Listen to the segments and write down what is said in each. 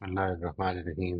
Bismillahirrahmanirrahim.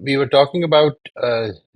We were talking about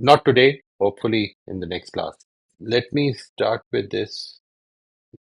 Not today, hopefully in the next class. Let me start with this.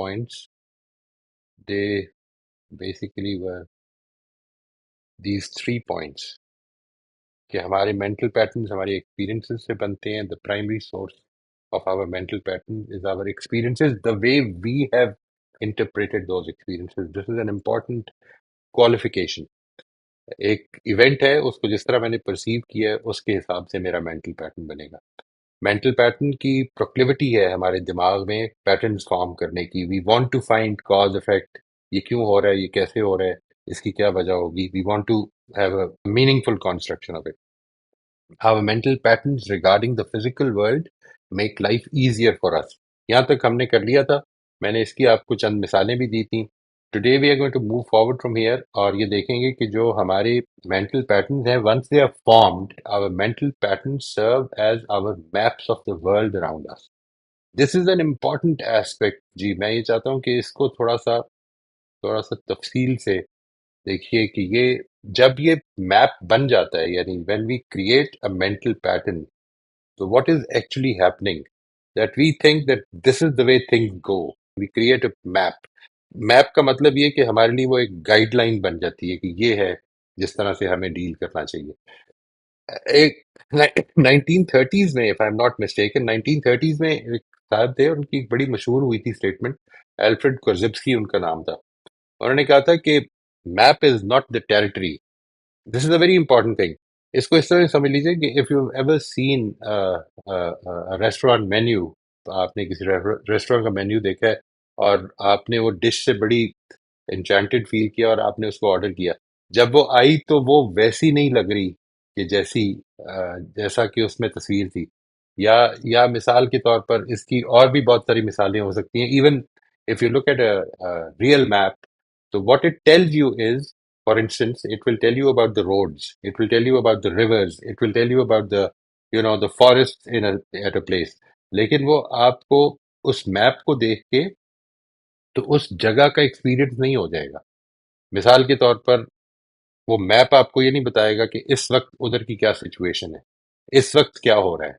points, they basically were these 3 points. کہ ہمارے mental patterns ہماری experiences سے بنتے ہیں. The primary source of our mental pattern is our experiences, the way we have interpreted those experiences. This is an important qualification. ایک event ہے، اس کو جس طرح میں نے پرسیو کیا ہے اس کے حساب سے میرا mental pattern بنے گا. mental pattern کی proclivity ہے ہمارے دماغ میں patterns فارم کرنے کی. We want to find cause effect. یہ کیوں ہو رہا ہے، یہ کیسے ہو رہا ہے، اس کی کیا وجہ ہوگی. We want to have a meaningful construction of it. Our mental patterns regarding the physical world make life easier for us. یہاں تک ہم نے کر لیا تھا. میں نے اس کی آپ کو چند مثالیں بھی دی تھیں. Today we are going to move forward from here اور یہ دیکھیں گے کہ جو ہمارے mental patterns ہیں once they are formed, our mental patterns serve as our maps of the world around us. This is an important aspect. جی میں یہ چاہتا ہوں کہ اس کو تھوڑا سا تفصیل سے دیکھیے کہ یہ جب یہ میپ بن جاتا ہے یعنی when we create a mental pattern, so what is actually happening that we think that this is the way things go. We create a map. Map کا مطلب یہ کہ ہمارے لیے وہ ایک گائیڈ لائن بن جاتی ہے کہ یہ ہے جس طرح سے ہمیں ڈیل کرنا چاہیے. ایک 1930s میں if I'm not mistaken 1930s میں ایک صاحب تھے، ان کی ایک بڑی مشہور ہوئی تھی اسٹیٹمنٹ. الفریڈ کورزبسکی ان کا نام تھا. انہوں نے کہا تھا کہ map is not the territory. This is a very important thing. اس کو اس طرح سمجھ لیجیے کہ if you ever seen restaurant menu, آپ نے کسی ریسٹورینٹ کا مینیو دیکھا ہے اور آپ نے وہ ڈش سے بڑی انچانٹیڈ فیل کیا اور آپ نے اس کو آرڈر کیا. جب وہ آئی تو وہ ویسی نہیں لگ رہی کہ جیسا کہ اس میں تصویر تھی. یا مثال کے طور پر اس کی اور بھی بہت ساری مثالیں ہو سکتی ہیں. Even if you look at a real map, so what it tells you is, for instance, it will tell you about the roads, it will tell you about the rivers, it will tell you about the forests at a place. لیکن وہ آپ کو اس map کو دیکھ کے تو اس جگہ کا ایکسپیرئنس نہیں ہو جائے گا. مثال کے طور پر وہ میپ آپ کو یہ نہیں بتائے گا کہ اس وقت ادھر کی کیا سچویشن ہے، اس وقت کیا ہو رہا ہے.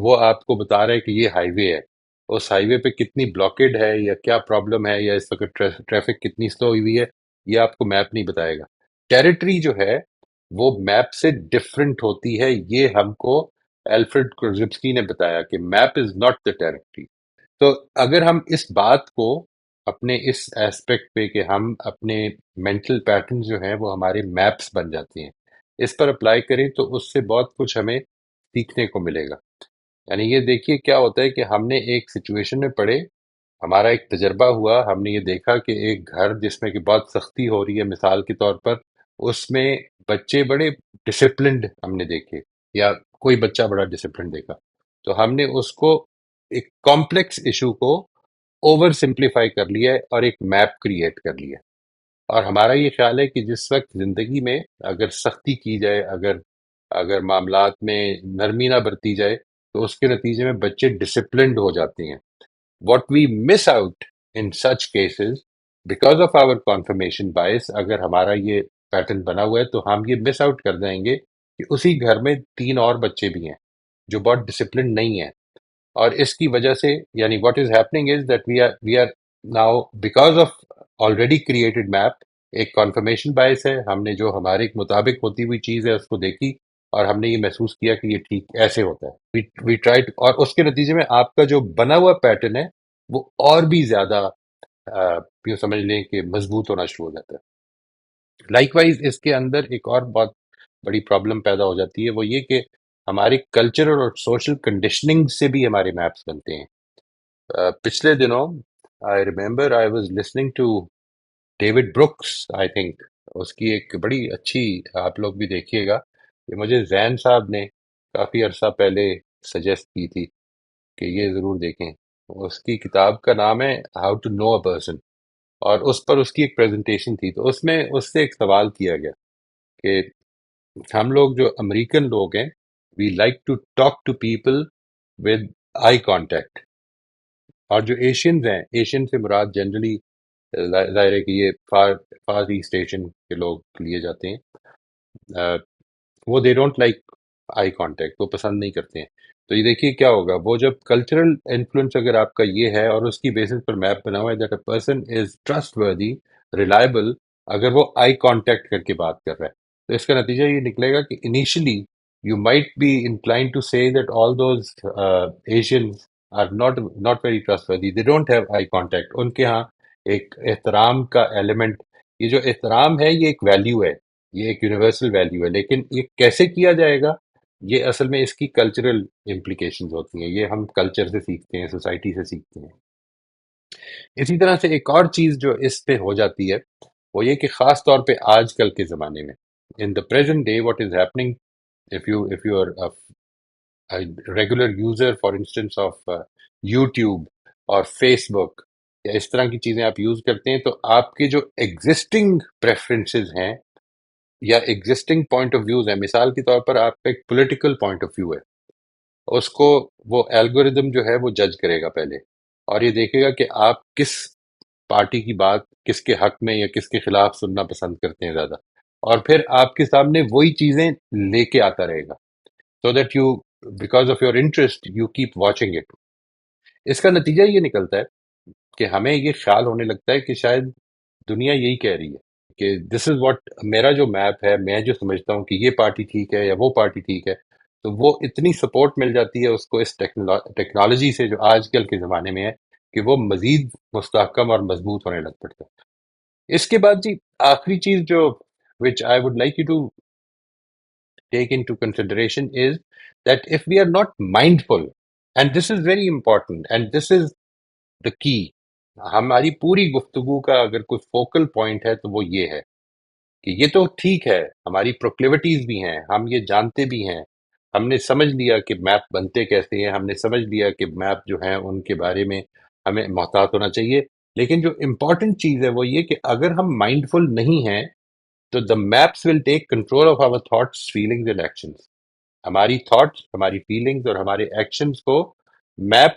وہ آپ کو بتا رہا ہے کہ یہ ہائی وے ہے، اس ہائی وے پہ کتنی بلاکیڈ ہے یا کیا پرابلم ہے یا اس وقت ٹریفک کتنی سلو ہوئی ہے، یہ آپ کو میپ نہیں بتائے گا. ٹیریٹری جو ہے وہ میپ سے ڈفرنٹ ہوتی ہے. یہ ہم کو الفریڈ کرزبسکی نے بتایا کہ map is not the territory. تو اگر ہم اس بات کو اپنے اس ایسپیکٹ پہ کہ ہم اپنے مینٹل پیٹرن جو ہیں وہ ہمارے میپس بن جاتے ہیں، اس پر اپلائی کریں تو اس سے بہت کچھ ہمیں سیکھنے کو ملے گا. یعنی یہ دیکھیے کیا ہوتا ہے کہ ہم نے ایک سچویشن میں پڑے، ہمارا ایک تجربہ ہوا، ہم نے یہ دیکھا کہ ایک گھر جس میں کہ بہت سختی ہو رہی ہے مثال کے طور پر، اس میں بچے بڑے ڈسپلنڈ ہم نے دیکھے یا کوئی بچہ بڑا ڈسپلنڈ دیکھا. تو ہم نے اس کو ایک کمپلیکس ایشو کو اوور سمپلیفائی کر لیا ہے اور ایک میپ کریٹ کر لیا. اور ہمارا یہ خیال ہے کہ جس وقت زندگی میں اگر سختی کی جائے، اگر معاملات میں نرمی نہ برتی جائے تو اس کے نتیجے میں بچے ڈسپلنڈ ہو جاتے ہیں. What we miss out in such cases because of our confirmation bias, اگر ہمارا یہ پیٹرن بنا ہوا ہے تو ہم یہ مس آؤٹ کر جائیں گے کہ اسی گھر میں 3 اور بچے بھی ہیں جو بہت ڈسپلنڈ نہیں ہیں. اور اس کی وجہ سے یعنی what is happening is that we are now because of already created map, ایک کنفرمیشن باعث ہے. ہم نے جو ہمارے مطابق ہوتی ہوئی چیز ہے اس کو دیکھی اور ہم نے یہ محسوس کیا کہ یہ ٹھیک ایسے ہوتا ہے. وی ٹرائی اور اس کے نتیجے میں آپ کا جو بنا ہوا پیٹرن ہے وہ اور بھی زیادہ یوں سمجھ لیں کہ مضبوط ہونا شروع ہو جاتا ہے. لائک وائز اس کے اندر ایک اور بہت بڑی پرابلم پیدا ہو جاتی ہے، وہ یہ کہ ہماری کلچرل اور سوشل کنڈیشننگ سے بھی ہمارے میپس بنتے ہیں. پچھلے دنوں I remember I was listening to David Brooks. I think اس کی ایک بڑی اچھی، آپ لوگ بھی دیکھیے گا، یہ مجھے زین صاحب نے کافی عرصہ پہلے سجیسٹ کی تھی کہ یہ ضرور دیکھیں. اس کی کتاب کا نام ہے how to know a person, اور اس پر اس کی ایک پریزنٹیشن تھی. تو اس میں اس سے ایک سوال کیا گیا کہ ہم لوگ جو امریکن لوگ ہیں we like to talk to people with eye contact. اور جو ایشینز ہیں، ایشین سے مراد جنرلی ظاہر ہے کہ یہ فار ایسٹ ایشین کے لوگ لیے جاتے ہیں. وہ they don't like eye contact, وہ پسند نہیں کرتے ہیں. تو یہ دیکھیے کیا ہوگا، وہ جب کلچرل انفلوئنس اگر آپ کا یہ ہے اور اس کی بیسس پر میپ بنا ہوا ہے that a person is trust وردی، ریلائبل، اگر وہ آئی کانٹیکٹ کر کے بات کر رہا ہے تو اس کا نتیجہ یہ نکلے گا کہ initially you might be incline to say that all those Asians are not very trustworthy, they don't have eye contact. ان کے ہاں ایک احترام کا ایلیمنٹ، یہ جو احترام ہے یہ ایک ویلیو ہے، یہ ایک یونیورسل ویلیو ہے، لیکن یہ کیسے کیا جائے گا، یہ اصل میں اس کی کلچرل امپلیکیشنز ہوتی ہیں، یہ ہم کلچر سے سیکھتے ہیں، سوسائٹی سے سیکھتے ہیں. اسی طرح سے ایک اور چیز جو اس پہ ہو جاتی ہے وہ یہ کہ خاص طور پہ آج کل کے زمانے میں in the present day what is happening, if you are a regular user for instance of YouTube اور فیس بک یا اس طرح کی چیزیں آپ یوز کرتے ہیں، تو آپ کے جو ایگزسٹنگ پریفرنسز ہیں یا ایگزسٹنگ پوائنٹ آف ویوز ہیں، مثال کے طور پر آپ کا ایک پولیٹیکل پوائنٹ آف ویو ہے، اس کو وہ الگوریدم جو ہے وہ جج کرے گا پہلے، اور یہ دیکھے گا کہ آپ کس پارٹی کی بات کس کے حق میں یا کس کے خلاف سننا پسند کرتے ہیں زیادہ، اور پھر آپ کے سامنے وہی چیزیں لے کے آتا رہے گا so that you because of your interest you keep watching it. اس کا نتیجہ یہ نکلتا ہے کہ ہمیں یہ خیال ہونے لگتا ہے کہ شاید دنیا یہی کہہ رہی ہے کہ دس از واٹ، میرا جو میپ ہے، میں جو سمجھتا ہوں کہ یہ پارٹی ٹھیک ہے یا وہ پارٹی ٹھیک ہے، تو وہ اتنی سپورٹ مل جاتی ہے اس کو اس ٹیکنالوجی سے جو آج کل کے زمانے میں ہے کہ وہ مزید مستحکم اور مضبوط ہونے لگ پڑتا ہے. اس کے بعد جی آخری چیز جو which I would like you to take into consideration is that if we are not mindful, and this is very important and this is the key، ہماری پوری گفتگو کا اگر کوئی فوکل پوائنٹ ہے تو وہ یہ ہے کہ یہ تو ٹھیک ہے، ہماری پروکلیوٹیز بھی ہیں، ہم یہ جانتے بھی ہیں، ہم نے سمجھ لیا کہ میپ بنتے کیسے ہیں، ہم نے سمجھ لیا کہ میپ جو ہیں ان کے بارے میں ہمیں محتاط ہونا چاہیے، لیکن جو امپورٹنٹ چیز ہے وہ یہ کہ اگر ہم مائنڈفل نہیں ہیں تو the maps will take control of our thoughts, feelings and actions. ہماری تھاٹس، ہماری فیلنگز اور ہمارے ایکشنز کو میپ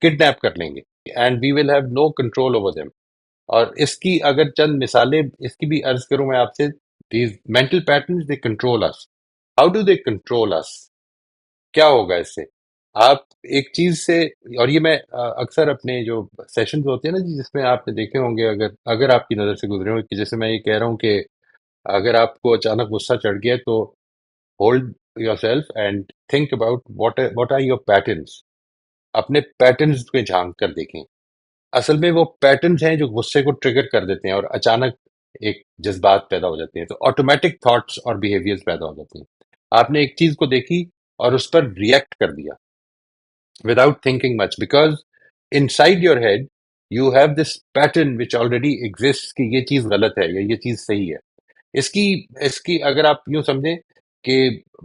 کڈنیپ کر لیں گے and we will have no control over them. اور اس کی اگر چند مثالیں اس کی بھی عرض کروں میں آپ سے، these mental patterns they control us. How do they control us؟ کیا ہوگا اس سے؟ آپ ایک چیز سے، اور یہ میں اکثر اپنے جو سیشنز ہوتے ہیں نا جی، جس میں آپ نے دیکھے ہوں گے، اگر آپ کی نظر سے گزرے ہوں کہ جیسے میں یہ کہہ رہا ہوں کہ اگر آپ کو اچانک غصہ چڑھ گیا تو hold yourself and think about what are your patterns. اپنے پیٹرنس کو جھانک کر دیکھیں، اصل میں وہ پیٹرنس ہیں جو غصے کو ٹریگر کر دیتے ہیں اور اچانک ایک جذبات پیدا ہو جاتے ہیں، تو آٹومیٹک تھاٹس اور بیہیویئرز پیدا ہو جاتے ہیں. آپ نے ایک چیز کو دیکھی اور اس پر ریئیکٹ کر دیا without thinking much because inside your head you have this pattern which already exists کہ یہ چیز غلط ہے یا یہ چیز صحیح ہے. اس کی اگر آپ یوں سمجھیں کہ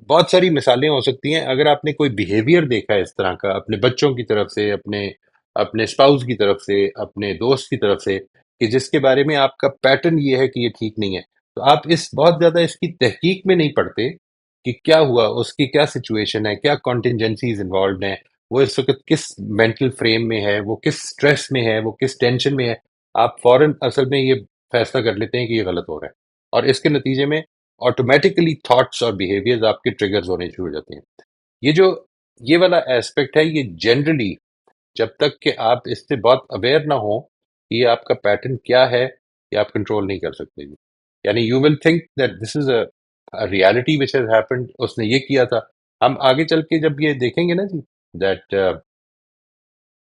بہت ساری مثالیں ہو سکتی ہیں. اگر آپ نے کوئی بیہیویئر دیکھا ہے اس طرح کا اپنے بچوں کی طرف سے، اپنے اسپاؤس کی طرف سے، اپنے دوست کی طرف سے، کہ جس کے بارے میں آپ کا پیٹرن یہ ہے کہ یہ ٹھیک نہیں ہے، تو آپ بہت زیادہ اس کی تحقیق میں نہیں پڑتے کہ کیا ہوا، اس کی کیا سچویشن ہے، کیا کانٹینجنسیز انوالوڈ ہیں، وہ اس وقت کس مینٹل فریم میں ہے، وہ کس سٹریس میں ہے، وہ کس ٹینشن میں ہے. آپ فوراً اصل میں یہ فیصلہ کر لیتے ہیں کہ یہ غلط ہو رہا ہے، اور اس کے نتیجے میں آٹومیٹکلی تھاٹس اور بیہیویئرز آپ کے ٹریگرز ہونے شروع ہو جاتے ہیں. یہ والا ایسپیکٹ ہے، یہ جنرلی جب تک کہ آپ اس سے بہت اویئر نہ ہوں کہ یہ آپ کا پیٹرن کیا ہے، یہ آپ کنٹرول نہیں کر سکتے. یعنی you will think that this is a reality which has happened, اس نے یہ کیا تھا. ہم آگے چل کے جب یہ دیکھیں گے نا جی دیٹ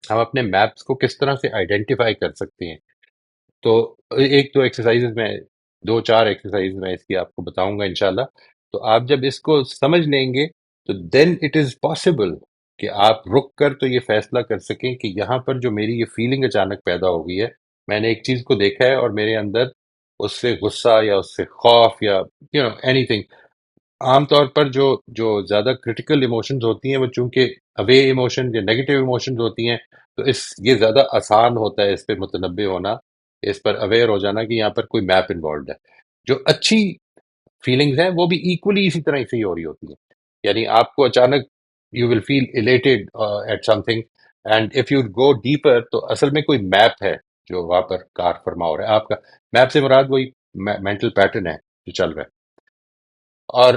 ہم اپنے میپس کو کس طرح سے آئیڈینٹیفائی کر سکتے ہیں، تو ایک دو ایکسرسائز میں، دو چار ایکسرسائز میں اس کی آپ کو بتاؤں گا انشاءاللہ. تو آپ جب اس کو سمجھ لیں گے تو دین اٹ از پاسبل کہ آپ رک کر تو یہ فیصلہ کر سکیں کہ یہاں پر جو میری یہ فیلنگ اچانک پیدا ہو گئی ہے، میں نے ایک چیز کو دیکھا ہے اور میرے اندر اس سے غصہ یا اس سے خوف یا اینی تھنگ. عام طور پر جو زیادہ کرٹیکل ایموشنز ہوتی ہیں وہ چونکہ اوے ایموشن یا نیگیٹو ایموشنز ہوتی ہیں، تو یہ زیادہ آسان ہوتا ہے اس پہ متنبع ہونا، اس پر اویئر ہو جانا کہ یہاں پر کوئی میپ انوالوڈ ہے. جو اچھی فیلنگز ہیں وہ بھی ایکولی اسی طرح سے ہی ہو رہی ہوتی ہیں. یعنی آپ کو اچانک you will feel elated at something, and if you go deeper تو اصل میں کوئی میپ ہے جو وہاں پر کار فرما ہو رہا ہے. آپ کا میپ سے مراد وہی مینٹل پیٹرن ہے جو چل رہا ہے. اور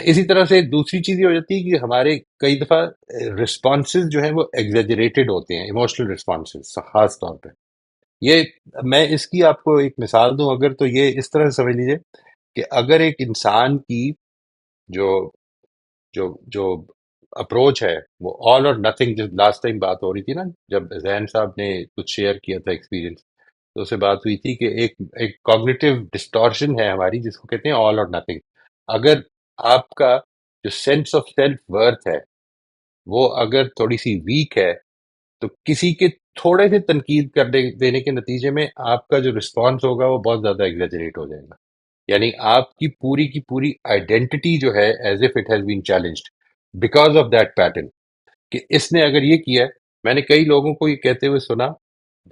اسی طرح سے دوسری چیز یہ ہو جاتی ہے کہ ہمارے کئی دفعہ رسپانسز جو ہیں وہ ایگزیجریٹڈ ہوتے ہیں، ایموشنل رسپانسز خاص طور پہ. یہ میں اس کی آپ کو ایک مثال دوں اگر، تو یہ اس طرح سے سمجھ لیجیے کہ اگر ایک انسان کی جو جو اپروچ ہے وہ آل اور نتھنگ، جو لاسٹ ٹائم بات ہو رہی تھی نا جب ذہن صاحب نے کچھ شیئر کیا تھا ایکسپیرینس، تو اسے بات ہوئی تھی کہ ایک کوگنیٹو ڈسٹورشن ہے ہماری جس کو کہتے ہیں آل اور نتھنگ. اگر آپ کا جو سینس آف سیلف ورتھ ہے وہ اگر تھوڑی سی ویک ہے تو کسی کے تھوڑے سے تنقید دینے کے نتیجے میں آپ کا جو رسپانس ہوگا وہ بہت زیادہ ایگزیجریٹ ہو جائے گا. یعنی آپ کی پوری آئیڈینٹی جو ہے as if it has been challenged because of that pattern, کہ اس نے اگر یہ کیا ہے. میں نے کئی لوگوں کو یہ کہتے ہوئے سنا،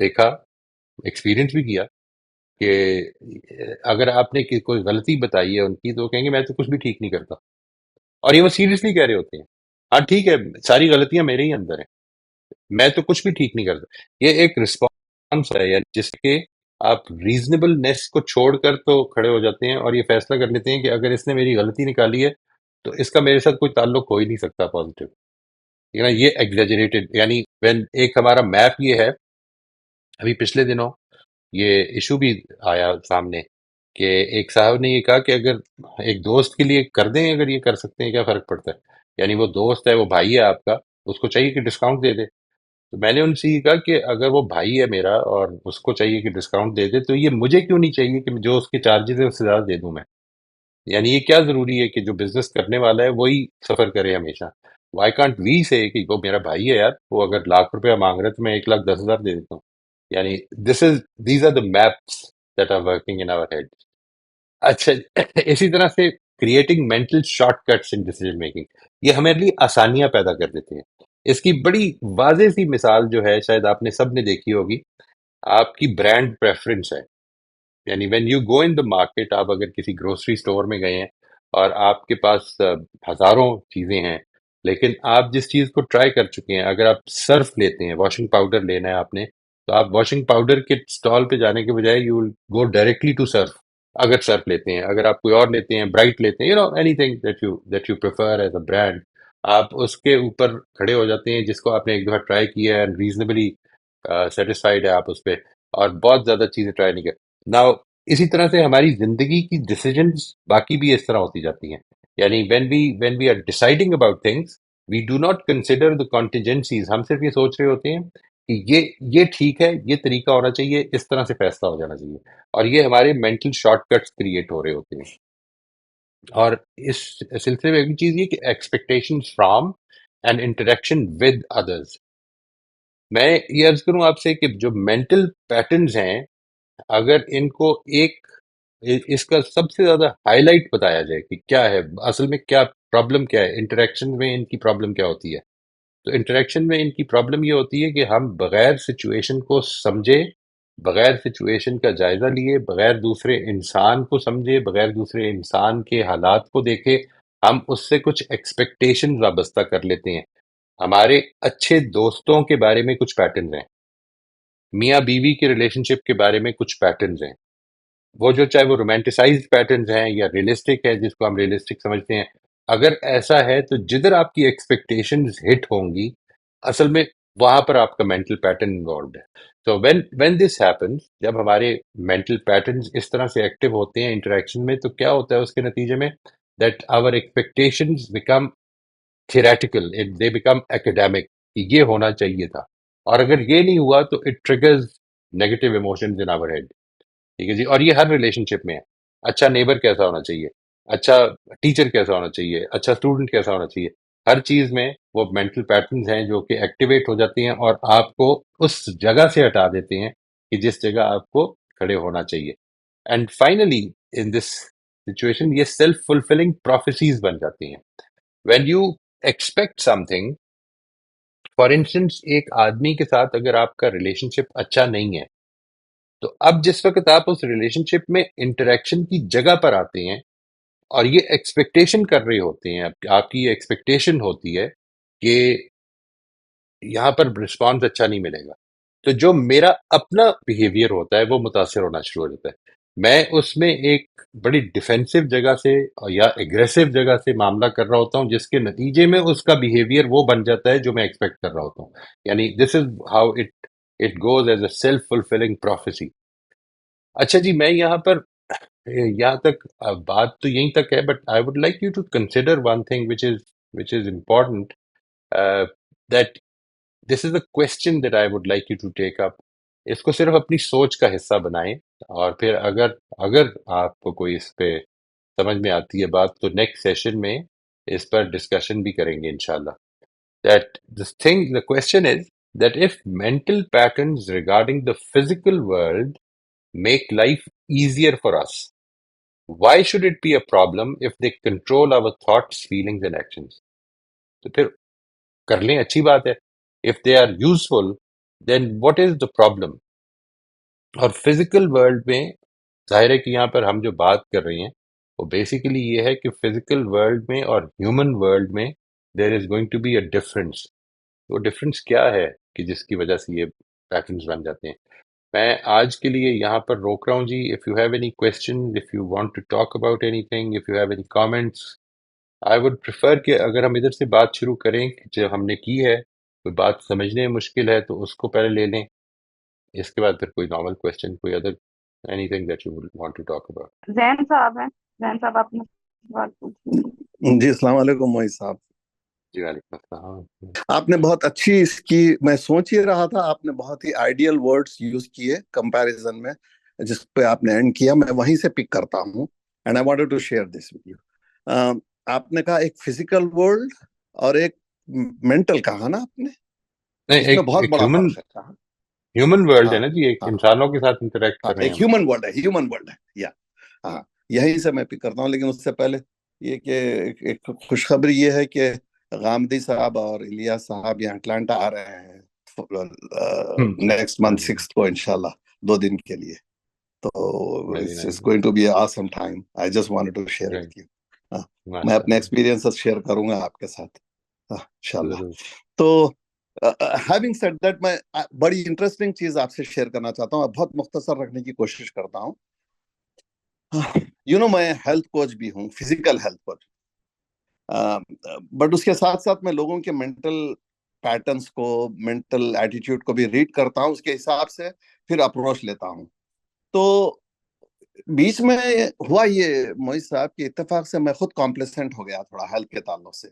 دیکھا، ایکسپیرینس بھی کیا کہ اگر آپ نے کوئی غلطی بتائی ہے ان کی تو وہ کہیں گے میں تو کچھ بھی ٹھیک نہیں کرتا. اور یہ وہ سیریسلی کہہ رہے ہوتے ہیں. ہاں ٹھیک ہے، ساری غلطیاں میرے ہی اندر ہیں، میں تو کچھ بھی ٹھیک نہیں کرتا. یہ ایک رسپانس ہے یعنی جس کے آپ ریزنیبل نیس کو چھوڑ کر تو کھڑے ہو جاتے ہیں اور یہ فیصلہ کر لیتے ہیں کہ اگر اس نے میری غلطی نکالی ہے تو اس کا میرے ساتھ کوئی تعلق ہو ہی نہیں سکتا پازیٹیو. یہ ایگزیجریٹڈ، یعنی وین ایک ہمارا میپ یہ ہے. ابھی پچھلے دنوں یہ ایشو بھی آیا سامنے کہ ایک صاحب نے یہ کہا کہ اگر ایک دوست کے لیے کر دیں، اگر یہ کر سکتے ہیں کیا فرق پڑتا ہے. یعنی وہ دوست ہے، وہ بھائی ہے آپ کا، اس کو چاہیے کہ ڈسکاؤنٹ دے دے. تو میں نے ان سے یہ کہا کہ اگر وہ بھائی ہے میرا اور اس کو چاہیے کہ ڈسکاؤنٹ دے دے تو یہ مجھے کیوں نہیں چاہیے کہ جو اس کے چارجز ہے اس سے زیادہ دے دوں میں. یعنی یہ کیا ضروری ہے کہ جو بزنس کرنے والا ہے وہی سفر کرے ہمیشہ. وائی کانٹ وی سے کہ وہ میرا بھائی ہے یار، وہ اگر لاکھ روپیہ مانگ رہا ہے تو میں 1,10,000 دے دیتا ہوں. یعنی these are the maps that are working in our head. اچھا اسی طرح سے creating mental shortcuts in decision making, یہ ہمارے لیے آسانیاں پیدا کر دیتے ہیں. اس کی بڑی واضح سی مثال جو ہے شاید آپ نے سب نے دیکھی ہوگی، آپ کی برانڈ پریفرنس ہے. یعنی when you go in the market, آپ اگر کسی گروسری اسٹور میں گئے ہیں اور آپ کے پاس ہزاروں چیزیں ہیں لیکن آپ جس چیز کو ٹرائی کر چکے ہیں، اگر آپ سرف لیتے ہیں، واشنگ پاؤڈر لینا ہے آپ نے، تو آپ واشنگ پاؤڈر کے اسٹال پہ جانے کے بجائے you will go directly to surf. اگر سرف لیتے ہیں، اگر آپ کوئی اور لیتے ہیں، برائٹ لیتے ہیں، any thing that you prefer as a brand, آپ اس کے اوپر کھڑے ہو جاتے ہیں جس کو آپ نے ایک دفعہ ٹرائی کیا ہے، ریزنیبلی سیٹسفائیڈ ہے آپ اس پہ، اور بہت زیادہ چیزیں ٹرائی نہیں کر. نا اسی طرح سے ہماری زندگی کی ڈیسیجنز باقی بھی اس طرح ہوتی جاتی ہیں. یعنی when we are deciding about things we do not consider the contingencies. ہم صرف یہ سوچ رہے ہوتے ہیں کہ یہ ٹھیک ہے، یہ طریقہ ہونا چاہیے، اس طرح سے فیصلہ ہو جانا چاہیے، اور یہ ہمارے مینٹل شارٹ کٹس کریٹ ہو رہے ہوتے ہیں. اور اس سلسلے میں ایک چیز یہ کہ expectation from and interaction with others. میں یہ عرض کروں آپ سے کہ جو مینٹل پیٹرنز ہیں، اگر ان کو ایک اس کا سب سے زیادہ ہائی لائٹ بتایا جائے کہ کیا ہے اصل میں، کیا پرابلم، کیا ہے انٹریکشن میں ان کی پرابلم کیا ہوتی ہے. تو انٹریکشن میں ان کی پرابلم یہ ہوتی ہے کہ ہم بغیر سچویشن کو سمجھے، بغیر سچویشن کا جائزہ لیے، بغیر دوسرے انسان کو سمجھے، بغیر دوسرے انسان کے حالات کو دیکھے، ہم اس سے کچھ ایکسپیکٹیشن وابستہ کر لیتے ہیں. ہمارے اچھے دوستوں کے بارے میں کچھ پیٹرنز ہیں، میاں بیوی کے ریلیشن شپ کے بارے میں کچھ پیٹرنز ہیں، وہ جو چاہے وہ رومانٹیسائزڈ پیٹرنز ہیں یا ریئلسٹک ہے جس کو ہم ریئلسٹک سمجھتے ہیں. اگر ایسا ہے تو جدھر آپ کی ایکسپیکٹیشنز ہٹ ہوں گی اصل میں وہاں پر آپ کا مینٹل پیٹرن انوالوڈ ہے. تو وین دس ہیپنس، جب ہمارے مینٹل پیٹرنز اس طرح سے ایکٹیو ہوتے ہیں انٹریکشن میں، تو کیا ہوتا ہے اس کے نتیجے میں that our expectations become theoretical, they become academic, کہ یہ ہونا چاہیے تھا. اور اگر یہ نہیں ہوا تو it triggers negative emotions in our head. ٹھیک ہے جی. اور یہ ہر ریلیشن شپ میں ہے. اچھا نیبر کیسا ہونا چاہیے، اچھا ٹیچر کیسا ہونا چاہیے، اچھا اسٹوڈنٹ کیسا ہونا چاہیے، ہر چیز میں وہ مینٹل پیٹرنز ہیں جو کہ ایکٹیویٹ ہو جاتے ہیں اور آپ کو اس جگہ سے ہٹا دیتے ہیں کہ جس جگہ آپ کو کھڑے ہونا چاہیے. And finally in this situation یہ سیلف فلفلنگ پروفیسیز بن جاتی ہیں. When you expect some thing, for instance ایک آدمی کے ساتھ اگر آپ کا ریلیشن شپ اچھا نہیں ہے تو اب جس وقت آپ اس ریلیشن شپ میں انٹریکشن کی جگہ پر آتے ہیں اور یہ ایکسپیکٹیشن کر رہے ہوتے ہیں، آپ کی یہ ایکسپیکٹیشن ہوتی ہے کہ یہاں پر رسپانس اچھا نہیں ملے گا، تو جو میرا اپنا بیہیویئر ہوتا ہے وہ متاثر ہونا شروع ہو جاتا ہے. میں اس میں ایک بڑی ڈیفینسو جگہ سے یا اگریسو جگہ سے معاملہ کر رہا ہوتا ہوں، جس کے نتیجے میں اس کا بیہیویئر وہ بن جاتا ہے جو میں ایکسپیکٹ کر رہا ہوتا ہوں. یعنی this is how it goes as a self fulfilling prophecy. اچھا جی، میں یہاں پر یہاں تک بات تو یہیں تک ہے، but I would like you to consider one thing which is important. That this is a question that I would like you to take up. اس کو صرف اپنی سوچ کا حصہ بنائیں، اور پھر اگر آپ کو کوئی اس پہ سمجھ میں آتی ہے بات، تو نیکسٹ سیشن میں اس پر ڈسکشن بھی کریں گے انشاءاللہ. That the question is that if mental patterns regarding the physical world make life easier for us, why should it be a problem if they control our thoughts, feelings and actions? تو پھر کر لیں، اچھی بات ہے. If they are useful then what is the problem? اور physical world میں ظاہر ہے کہ یہاں پر ہم جو بات کر رہے ہیں وہ بیسیکلی یہ ہے کہ فزیکل ورلڈ میں اور ہیومن ورلڈ میں there is going to be a difference. وہ ڈفرینس کیا ہے کہ جس کی وجہ سے یہ پیٹرنس بن جاتے ہیں؟ میں آج کے لیے یہاں پر روک رہا ہوں جی. If you have any question, if you want to talk about anything, if you have any comments, I would prefer کہ اگر ہم ادھر سے بات شروع کریں کہ جو ہم نے کی ہے، کوئی بات سمجھنے میں مشکل ہے تو اس کو پہلے لے لیں، اس کے بعد پھر کوئی نارمل کوشچن، کوئی other anything that you want to talk about. Zain صاحب ہیں، زین صاحب آپ نے سوال پوچھا. جی السلام علیکم موئی صاحب. جی وعلیکم السلام. آپ نے بہت اچھی اس کی، میں سوچ ہی رہا تھا، آپ نے بہت ہی آئیڈیل ورڈز یوز کیے کمپیریزن میں، جس پہ آپ نے اینڈ کیا، میں وہیں سے پک کرتا ہوں. And I wanted to share this with you. آپ نے کہا ایک فزیکل ورلڈ اور ایک مینٹل کہا نا آپ نے، نہیں، اس میں بہت ایک بڑا فرق ہے. کہا ہیومن ورلڈ ہے ہاں نا جی، ایک ہاں انسانوں کے ساتھ انٹریکٹ ہاں، کر رہے ہیں ایک ہم. ہیومن ورلڈ ہے، ہیومن ورلڈ ہے یا ہاں، یہیں سے میں پک کرتا ہوں. لیکن اس سے پہلے یہ کہ ایک خوشخبری یہ ہے کہ غامدی صاحب اور الیاس صاحب یہاں اٹلانٹا آ رہے ہیں نیکسٹ منتھ 6 کو انشاءاللہ، 2 دن کے لیے. تو very it's nice. Going to be a awesome time. I just wanted to share with you. میں ماشاء اپنے اللہ، ایکسپیرینسز شیئر کروں گا آپ کے ساتھ انشاءاللہ. ضرور. تو ہیونگ سیڈ دیٹ، میں بڑی انٹرسٹنگ چیز آپ سے شیئر کرنا چاہتا ہوں، بہت مختصر رکھنے کی کوشش کرتا ہوں. میں ہیلتھ کوچ بھی ہوں، فزیکل ہیلتھ کوچ، بٹ اس کے ساتھ ساتھ میں لوگوں کے مینٹل پیٹرنس کو، مینٹل ایٹیٹیوڈ کو بھی ریڈ کرتا ہوں، اس کے حساب سے پھر اپروچ لیتا ہوں. تو بیچ میں ہوا یہ موئز صاحب کی اتفاق سے میں خود کمپلیسنٹ ہو گیا تھوڑا ہیلتھ کے تعلق سے.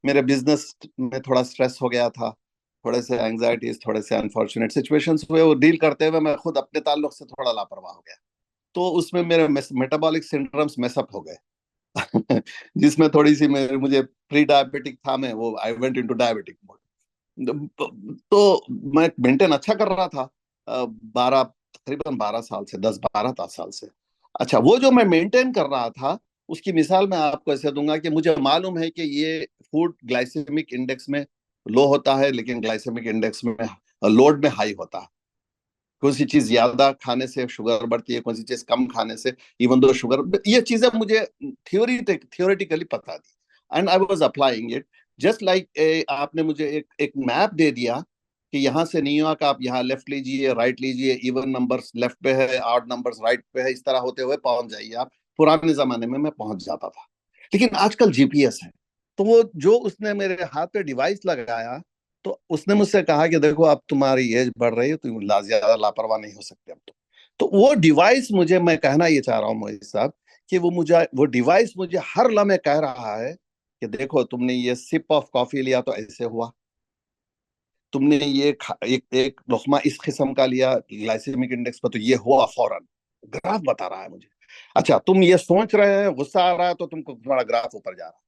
میرے بزنس میں تھوڑا سٹریس ہو گیا تھا، تھوڑے سے اینگزائٹیز، تھوڑے سے انفارچونیٹ سچویشنز ہوئے، وہ ڈیل کرتے ہوئے میں خود اپنے تعلق سے تھوڑا لاپرواہ ہو گیا. تو اس میں میرے میٹابولک سنڈرمز میس اپ ہو گئے جس میں تھوڑی سی مجھے پری ڈائبیٹک تھا، میں وہ I went into diabetic mode. تو میں مینٹین اچھا کر رہا تھا تقریباً 12 سال سے، 10-12 سال سے. اچھا، وہ جو میں مینٹین کر رہا تھا اس کی مثال میں آپ کو ایسے دوں گا کہ مجھے معلوم ہے کہ یہ فوڈ گلائسیمک انڈیکس میں لو ہوتا ہے، لیکن گلائسیمک انڈیکس میں لوڈ میں ہائی ہوتا ہے. کون سی چیز زیادہ کھانے سے شوگر بڑھتی ہے، کون سی چیز کم کھانے سے ایون دو شوگر، یہ چیزیں مجھے تھیوریٹیکلی پتا دی. And I was applying it just like آپ نے مجھے ایک میپ دے دیا کہ یہاں سے نیو یارک آپ یہاں لیفٹ لیجئے، رائٹ لیجئے، ایون نمبرز لیفٹ پہ ہے، آڈ نمبرز رائٹ پہ ہے، اس طرح ہوتے ہوئے پہنچ جائیے آپ. پرانے زمانے میں پہنچ جاتا تھا، لیکن آج کل جی پی ایس ہے. تو وہ جو اس نے میرے ہاتھ پہ ڈیوائس لگایا، تو اس نے مجھ سے کہا کہ دیکھو اب تمہاری ایج بڑھ رہی ہے، تم زیادہ لاپرواہ نہیں ہو سکتے اب. تو وہ ڈیوائس مجھے، میں کہنا یہ چاہ رہا ہوں موئی صاحب کہ وہ ڈیوائس مجھے ہر لمحے کہہ رہا ہے کہ دیکھو تم نے یہ سپ آف کافی لیا تو ایسے ہوا، تم نے یہ ایک لقمہ اس قسم کا لیا گلائسیمک انڈیکس پر تو یہ ہوا فوراً. گراف بتا رہا ہے مجھے. اچھا، تم یہ سوچ رہے ہیں، غصہ آ رہا ہے، تو تم کو تمہارا گراف اوپر جا رہا ہے.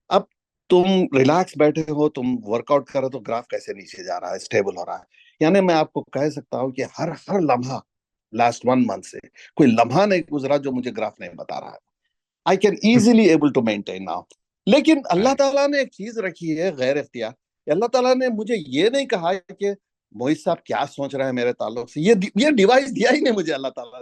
اب تم ریلیکس بیٹھے ہو، تم ورک آؤٹ کر رہے تو گراف کیسے نیچے جا رہا ہے، اسٹیبل ہو رہا ہے. یعنی میں آپ کو کہہ سکتا ہوں کہ ہر لمحہ لاسٹ 1 منتھ سے کوئی لمحہ نہیں گزرا جو مجھے گراف نہیں بتا رہا ہے. I can easily able to maintain now. لیکن اللہ تعالیٰ نے ایک چیز رکھی ہے غیر اختیار. اللہ تعالیٰ نے مجھے یہ نہیں کہا کہ موہد صاحب کیا سوچ رہے ہیں میرے تعلق سے، یہ ڈیوائس دیا ہی نہیں مجھے اللہ تعالیٰ.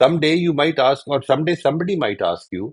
someday you might ask, or someday somebody might ask you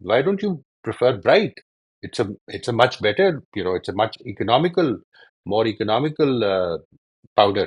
why don't you prefer bright, it's a much better, it's a much economical, more economical powder,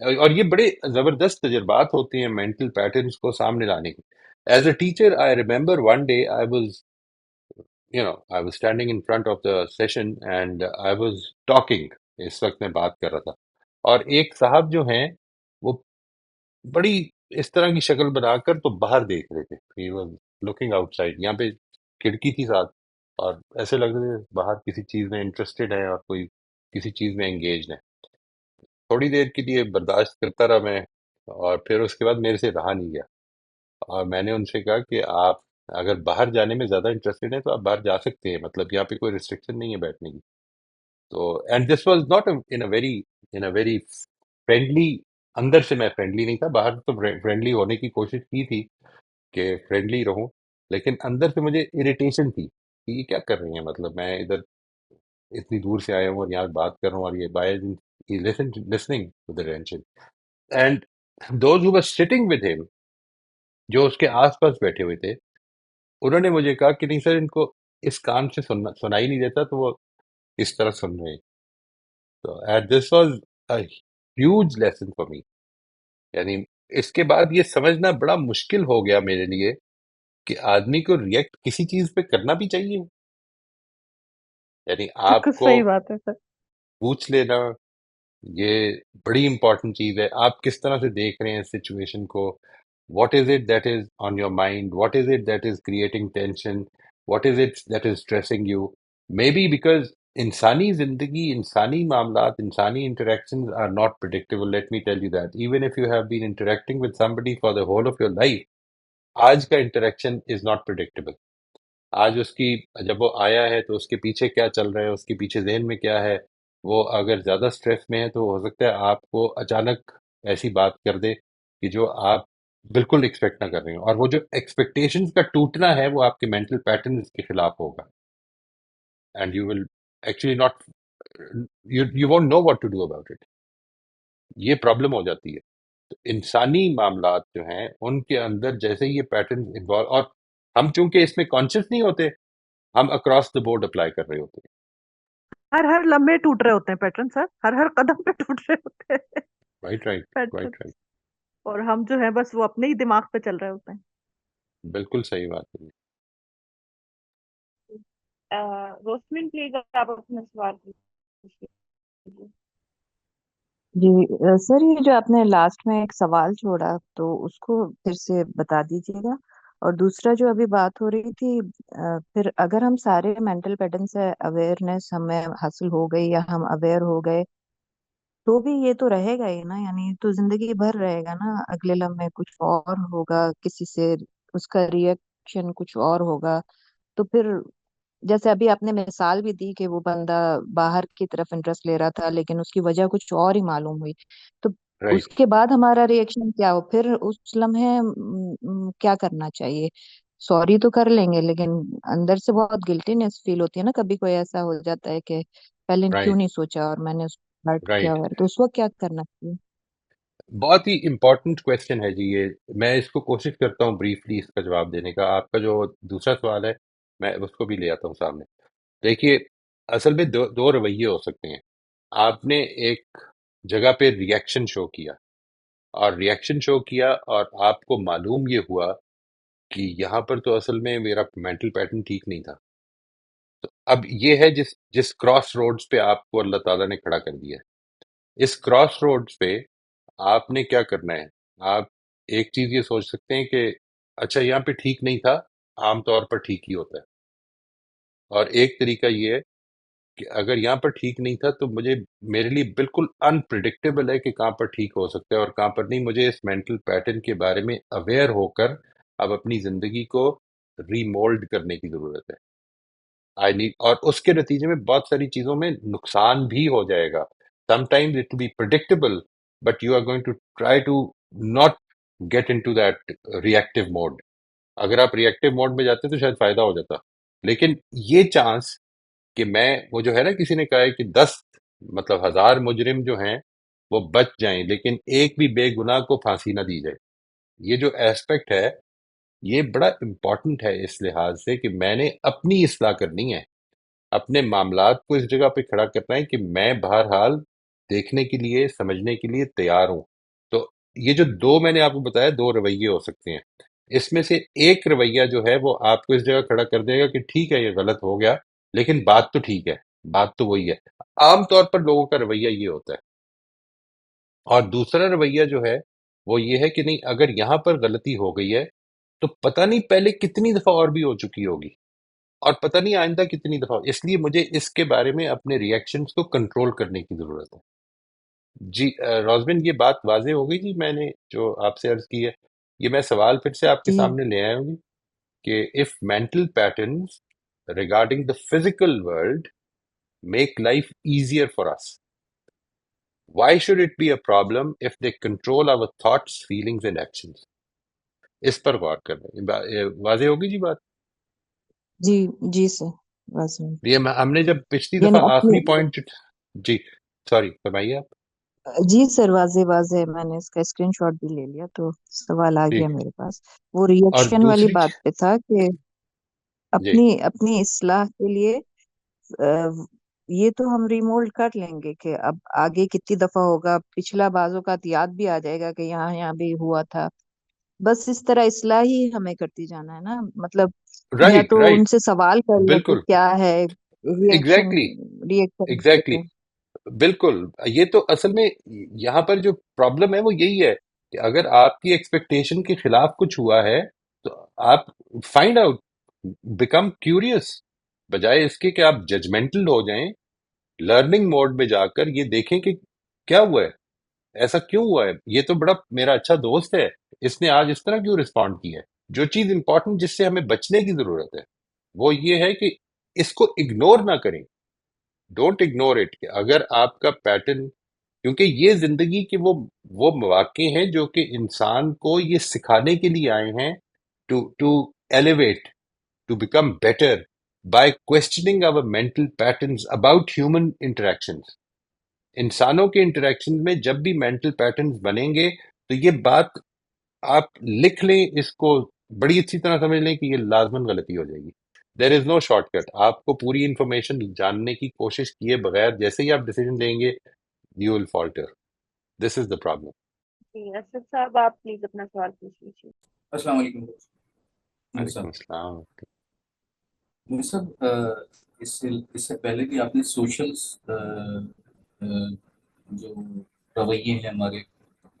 اور یہ بڑے زبردست تجربات ہوتے ہیں مینٹل پیٹرنس کو سامنے لانے کے. As a teacher I remember one day I was standing in front of the session and I was talking. اس وقت میں بات کر رہا تھا اور ایک صاحب جو ہیں وہ بڑی اس طرح کی شکل بنا کر تو باہر دیکھ رہے تھے. He was looking outside. یہاں پہ کھڑکی تھی ساتھ اور ایسے لگ رہے تھے باہر کسی چیز میں انٹرسٹڈ ہے اور کوئی کسی چیز میں انگیجڈ ہے. تھوڑی دیر کے لیے برداشت کرتا رہا میں اور پھر اس کے بعد میرے سے رہا نہیں گیا اور میں نے ان سے کہا کہ آپ اگر باہر جانے میں زیادہ انٹرسٹڈ ہیں تو آپ باہر جا سکتے ہیں, مطلب یہاں پہ کوئی ریسٹرکشن نہیں ہے بیٹھنے کی. تو and this was not in a very friendly, اندر سے میں فرینڈلی نہیں تھا, باہر تو فرینڈلی ہونے کی کوشش کی تھی کہ فرینڈلی رہوں, لیکن اندر سے مجھے اریٹیشن تھی کہ یہ کیا کر رہے ہیں, مطلب میں ادھر اتنی دور سے آیا ہوں اور یہاں بات کر رہا ہوں اور یہ by listening with attention. And those who were sitting with him, جو اس کے آس پاس بیٹھے ہوئے تھے, انہوں نے مجھے کہا کہ نہیں سر, ان کو اس کان سے سنائی نہیں دیتا تو وہ اس طرح سن رہے ہیں. تو this was a huge lesson for me. یعنی اس کے بعد یہ سمجھنا بڑا مشکل ہو گیا میرے لیے کہ آدمی کو ریئیکٹ کسی چیز پہ کرنا بھی چاہیے. یعنی آپ بالکل کو صحیح بات ہے سر. پوچھ لینا یہ بڑی امپورٹنٹ چیز ہے. آپ کس طرح سے دیکھ رہے ہیں سچویشن کو, what is it that is on your mind, what is it that is creating tension, what is it that is stressing you. Maybe because انسانی زندگی, انسانی معاملات, انسانی interactions are not predictable. Let me tell you that even if you have been interacting with somebody for the whole of your life, آج کا interaction is not predictable. آج اس کی جب وہ آیا ہے تو اس کے پیچھے کیا چل رہا ہے, اس کے پیچھے ذہن میں کیا ہے. وہ اگر زیادہ سٹریس میں ہے تو ہو سکتا ہے آپ کو اچانک ایسی بات کر دے کہ جو آپ بالکل ایکسپیکٹ نہ کر رہے ہوں, اور وہ جو ایکسپیکٹیشنز کا ٹوٹنا ہے وہ آپ کے مینٹل پیٹرنز کے خلاف ہوگا. And you will actually not, you won't know what to do about it. یہ پرابلم ہو جاتی ہے. تو انسانی معاملات جو ہیں ان کے اندر جیسے یہ پیٹرن انوالو, اور ہم چونکہ اس میں کانشیس نہیں ہوتے, ہم اکراس دا بورڈ اپلائی کر رہے ہوتے ہیں. ہر لمحے ٹوٹ رہے ہوتے ہیں پیٹرن سر, ہر قدم پہ ٹوٹ رہے ہوتے ہیں right right pattern, right right. اور ہم جو ہیں بس وہ اپنے ہی دماغ پہ چل رہے ہوتے ہیں. بالکل صحیح بات ہے. روشمن پلیز آپ اپنا سوال پوچھیے. جی سر، یہ جو آپ نے لاسٹ میں ایک سوال چھوڑا تو اس کو پھر سے بتا دیجیے گا. اور دوسرا جو ابھی بات ہو رہی تھی، پھر اگر ہم سارے مینٹل پیٹرن سے اویئرنیس ہمیں حاصل ہو گئی یا ہم اویئر ہو گئے تو بھی یہ تو رہے گا ہی نا، یعنی تو زندگی بھر رہے گا نا. اگلے لمحے کچھ اور ہوگا کسی سے، اس کا ریئیکشن کچھ اور ہوگا. تو پھر جیسے ابھی آپ نے مثال بھی دی کہ وہ بندہ باہر کی طرف انٹرسٹ لے رہا تھا لیکن اس کی وجہ کچھ اور ہی معلوم ہوئی، تو اس رائٹ. کے بعد ہمارا ریئیکشن کیا ہو؟ پھر اس لمحے کیا کرنا چاہیے؟ سوری تو کر لیں گے لیکن اندر سے بہت گلٹینس فیل ہوتی ہے نا. کبھی کوئی ایسا ہو جاتا ہے کہ پہلے کیوں رائٹ نہیں سوچا اور میں نے اس کو ہرٹ کیا رائٹ. ہوا ہے، تو اس وقت کیا کرنا چاہیے؟ بہت ہی امپورٹنٹ کویشچن ہے جی یہ. میں اس کو کوشش کرتا ہوں بریفلی اس کا جواب دینے کا. آپ کا جو دوسرا سوال ہے میں اس کو بھی لے آتا ہوں سامنے. دیکھیے اصل میں دو رویے ہو سکتے ہیں. آپ نے ایک جگہ پہ ریئیکشن شو کیا اور آپ کو معلوم یہ ہوا کہ یہاں پر تو اصل میں میرا مینٹل پیٹرن ٹھیک نہیں تھا. تو اب یہ ہے جس کراس روڈز پہ آپ کو اللہ تعالیٰ نے کھڑا کر دیا ہے. اس کراس روڈز پہ آپ نے کیا کرنا ہے؟ آپ ایک چیز یہ سوچ سکتے ہیں کہ اچھا یہاں پہ ٹھیک نہیں تھا، عام طور پر ٹھیک ہی ہوتا ہے. اور ایک طریقہ یہ ہے کہ اگر یہاں پر ٹھیک نہیں تھا تو میرے لیے بالکل انپریڈکٹیبل ہے کہ کہاں پر ٹھیک ہو سکتا ہے اور کہاں پر نہیں. مجھے اس مینٹل پیٹرن کے بارے میں اویئر ہو کر اب اپنی زندگی کو ری مولڈ کرنے کی ضرورت ہے. اور اس کے نتیجے میں بہت ساری چیزوں میں نقصان بھی ہو جائے گا. Sometimes it will be predictable but you are going to try to not get into that reactive mode. اگر آپ ریئیکٹیو موڈ میں جاتے تو شاید فائدہ ہو جاتا. لیکن یہ چانس کہ میں وہ جو ہے نا، کسی نے کہا ہے کہ 10 مجرم جو ہیں وہ بچ جائیں لیکن ایک بھی بے گناہ کو پھانسی نہ دی جائے. یہ جو ایسپیکٹ ہے یہ بڑا امپورٹنٹ ہے اس لحاظ سے کہ میں نے اپنی اصلاح کرنی ہے، اپنے معاملات کو اس جگہ پہ کھڑا کرنا ہے کہ میں بہرحال دیکھنے کے لیے سمجھنے کے لیے تیار ہوں. تو یہ جو دو میں نے آپ کو بتایا دو رویے ہو سکتے ہیں، اس میں سے ایک رویہ جو ہے وہ آپ کو اس جگہ کھڑا کر دے گا کہ ٹھیک ہے یہ غلط ہو گیا لیکن بات تو ٹھیک ہے، بات تو وہی ہے. عام طور پر لوگوں کا رویہ یہ ہوتا ہے. اور دوسرا رویہ جو ہے وہ یہ ہے کہ نہیں، اگر یہاں پر غلطی ہو گئی ہے تو پتہ نہیں پہلے کتنی دفعہ اور بھی ہو چکی ہوگی، اور پتہ نہیں آئندہ کتنی دفعہ، اس لیے مجھے اس کے بارے میں اپنے ریئیکشنز کو کنٹرول کرنے کی ضرورت ہے. جی روزبن یہ بات واضح ہو گئی جی، میں نے جو آپ سے عرض کی ہے، یہ میں سوال پھر سے آپ کے جی سامنے لے آیا ہوں گی کہ if mental patterns regarding the physical world make life easier for us, why should it be a problem if they control our thoughts, feelings and actions؟ اس پر غور کر رہے ہیں. واضح ہوگی جی بات؟ جی جی سر، واضح ہے۔ یہ ہم نے جب پچھلی یعنی دفعہ اپنی، آخری پوائنٹ، جی سوری فرمائیے آپ. جی سر واضح واضح، میں نے اس کا اسکرین شاٹ بھی لے لیا تو سوال آ جی گیا میرے پاس. وہ اور ریئیکشن والی دوسری بات پہ تھا کہ جی اپنی اصلاح کے لیے یہ تو ہم ریمولڈ کر لیں گے کہ اب آگے کتنی دفعہ ہوگا، پچھلا بعض اوقات یاد بھی آ جائے گا کہ یہاں یہاں بھی ہوا تھا. بس اس طرح اصلاح ہی ہمیں کرتی جانا ہے نا. مطلب یا رائٹ تو ان رائٹ سے سوال کر لو کہ بالکل کیا ہے ریئیکشن، ایگزیکٹلی ریئیکٹ کرنے کے ایگزیکٹلی لیے. بالکل. یہ تو اصل میں یہاں پر جو پرابلم ہے وہ یہی ہے کہ اگر آپ کی ایکسپیکٹیشن کے خلاف کچھ ہوا ہے تو آپ فائنڈ آؤٹ، بیکم کیوریس، بجائے اس کے کہ آپ ججمنٹل ہو جائیں. لرننگ موڈ میں جا کر یہ دیکھیں کہ کیا ہوا ہے، ایسا کیوں ہوا ہے، یہ تو بڑا میرا اچھا دوست ہے، اس نے آج اس طرح کیوں رسپونڈ کیا ہے. جو چیز امپورٹنٹ جس سے ہمیں بچنے کی ضرورت ہے وہ یہ ہے کہ اس کو اگنور نہ کریں. Don't ignore it. کہ اگر آپ کا پیٹرن، کیونکہ یہ زندگی کے وہ مواقع ہیں جو کہ انسان کو یہ سکھانے کے لیے آئے ہیں to elevate, to become better by questioning our mental patterns about human interactions. انسانوں کے انٹریکشن میں جب بھی مینٹل پیٹرنز بنیں گے تو یہ بات آپ لکھ لیں، اس کو بڑی اچھی طرح سمجھ لیں کہ یہ لازماً غلطی ہو جائے گی. دیر از نو شارٹ کٹ. آپ کو پوری انفارمیشن جاننے کی کوشش کیے بغیر جیسے ہی آپ ڈیسیجن لیں گے you will falter. This is the problem. جی اسد صاحب آپ پلیز اپنا سوال پوچھ لیجیے. السلام علیکم وعلیکم السلام. صاحب. اس سے پہلے بھی آپ نے سوشل جو رویے ہیں ہمارے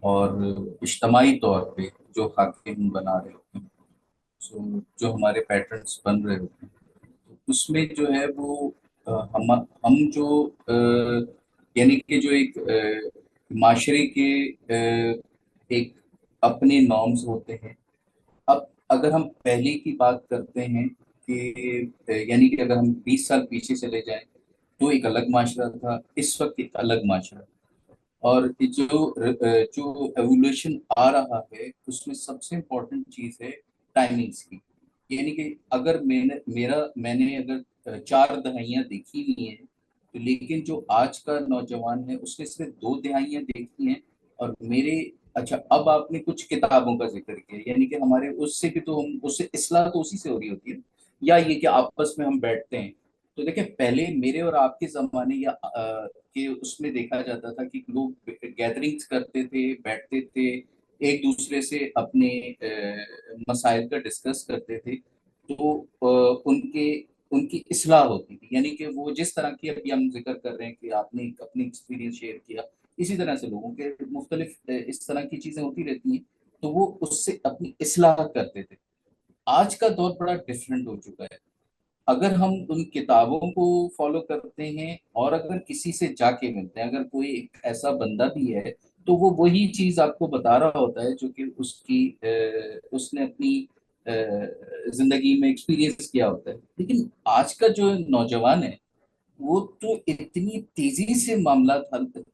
اور اجتماعی طور پہ جو خاکے ہم بنا رہے ہوتے ہیں، جو ہمارے پیٹرنس بن رہے ہوتے ہیں، اس میں جو ہے وہ ہم جو یعنی کہ جو ایک معاشرے کے ایک اپنے نارمز ہوتے ہیں. اب اگر ہم پہلے کی بات کرتے ہیں کہ یعنی کہ اگر ہم 20 سال پیچھے چلے جائیں تو ایک الگ معاشرہ تھا، اس وقت ایک الگ معاشرہ. اور جو ایوولوشن آ رہا ہے اس میں سب سے امپورٹنٹ چیز ہے ٹائمنگس کی. یعنی کہ اگر میں نے اگر 4 دہائیاں دیکھی ہوئی ہیں تو لیکن جو آج کا نوجوان ہے اس نے صرف 2 دہائیاں دیکھی ہیں. اور اچھا اب آپ نے کچھ کتابوں کا ذکر کیا، یعنی کہ ہمارے اس سے بھی تو ہم اس سے اصلاح تو اسی سے ہو رہی ہوتی ہے، یا یہ کہ آپس میں ہم بیٹھتے ہیں. تو دیکھیں پہلے میرے اور آپ کے زمانے یا کہ اس میں دیکھا جاتا تھا کہ لوگ گیدرنگز کرتے تھے، بیٹھتے تھے، ایک دوسرے سے اپنے مسائل کا ڈسکس کرتے تھے. تو ان کی اصلاح ہوتی تھی. یعنی کہ وہ جس طرح کی ابھی ہم ذکر کر رہے ہیں کہ آپ نے اپنی ایکسپیرینس شیئر کیا، اسی طرح سے لوگوں کے مختلف اس طرح کی چیزیں ہوتی رہتی ہیں تو وہ اس سے اپنی اصلاح کرتے تھے. آج کا دور بڑا ڈفرینٹ ہو چکا ہے. اگر ہم ان کتابوں کو فالو کرتے ہیں اور اگر کسی سے جا کے ملتے ہیں، اگر کوئی ایک ایسا بندہ بھی ہے تو وہ وہی چیز آپ کو بتا رہا ہوتا ہے جو کہ اس نے اپنی زندگی میں ایکسپیرینس کیا ہوتا ہے. لیکن آج کا جو نوجوان ہے وہ تو اتنی تیزی سے معاملات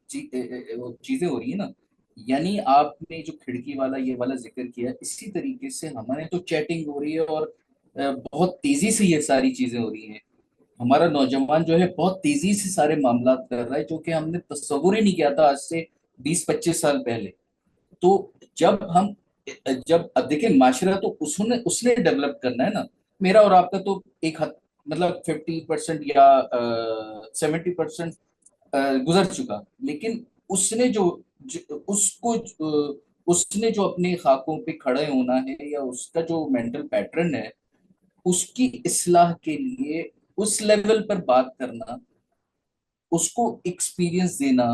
چیزیں ہو رہی ہیں نا. یعنی آپ نے جو کھڑکی والا یہ والا ذکر کیا، اسی طریقے سے ہمارے تو چیٹنگ ہو رہی ہے اور بہت تیزی سے یہ ساری چیزیں ہو رہی ہیں. ہمارا نوجوان جو ہے بہت تیزی سے سارے معاملات کر رہا ہے جو کہ ہم نے تصور ہی نہیں کیا تھا آج سے 20-25 سال پہلے. تو جب اب دیکھیں معاشرہ تو اس نے ڈیولپ کرنا ہے نا. میرا اور آپ کا تو ایک حد مطلب 50% یا 70% گزر چکا، لیکن اس نے اس نے جو اپنے خاکوں پہ کھڑے ہونا ہے، یا اس کا جو مینٹل پیٹرن ہے، اس کی اصلاح کے لیے اس لیول پر بات کرنا، اس کو ایکسپیرینس دینا،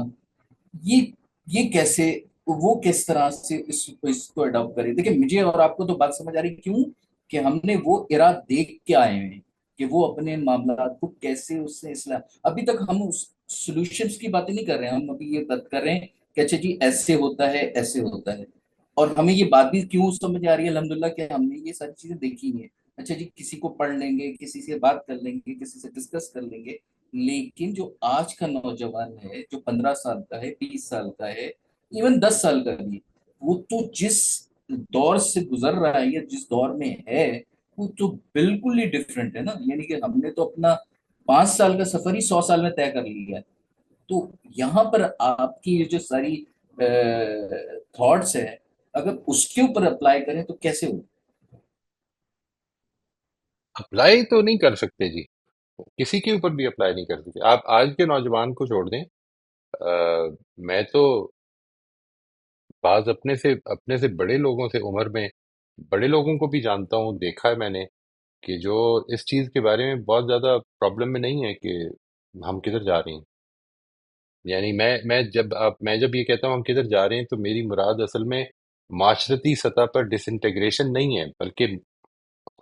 یہ یہ کیسے، وہ کس طرح سے اس کو اڈاپٹ کرے. دیکھیں، مجھے اور آپ کو تو بات سمجھ آ رہی، کیوں کہ ہم نے وہ ایرا دیکھ کے آئے ہیں کہ وہ اپنے معاملات کو کیسے اس سے اصلاح. ابھی تک ہم اس سولوشنس کی باتیں نہیں کر رہے ہیں، ہم ابھی یہ بات کر رہے ہیں کہ اچھا جی ایسے ہوتا ہے، ایسے ہوتا ہے. اور ہمیں یہ بات بھی کیوں سمجھ آ رہی ہے الحمدللہ کہ ہم نے یہ ساری چیزیں دیکھی ہیں. اچھا جی، کسی کو پڑھ لیں گے، کسی سے بات کر لیں گے، کسی سے ڈسکس کر لیں گے، لیکن جو آج کا نوجوان ہے، جو 15 سال کا ہے، 20 سال کا ہے، ایون 10 سال کا بھی، وہ تو جس دور سے گزر رہا ہے یا جس دور میں ہے، وہ تو بالکل ہی ڈفرینٹ ہے نا. یعنی کہ ہم نے تو اپنا 5 سال کا سفر ہی 100 سال میں طے کر لیا ہے. تو یہاں پر آپ کی یہ جو ساری تھاٹس ہے، اگر اس کے اوپر اپلائی کریں تو کیسے ہو؟ اپلائی تو نہیں کر سکتے جی، کسی کے اوپر بھی اپلائی نہیں کر سکتے. آپ آج کے نوجوان کو چھوڑ دیں. میں تو بعض اپنے سے بڑے لوگوں سے، عمر میں بڑے لوگوں کو بھی جانتا ہوں، دیکھا ہے میں نے کہ جو اس چیز کے بارے میں بہت زیادہ پرابلم میں نہیں ہے کہ ہم کدھر جا رہے ہیں. یعنی میں جب یہ کہتا ہوں ہم کدھر جا رہے ہیں، تو میری مراد اصل میں معاشرتی سطح پر ڈس انٹیگریشن نہیں ہے، بلکہ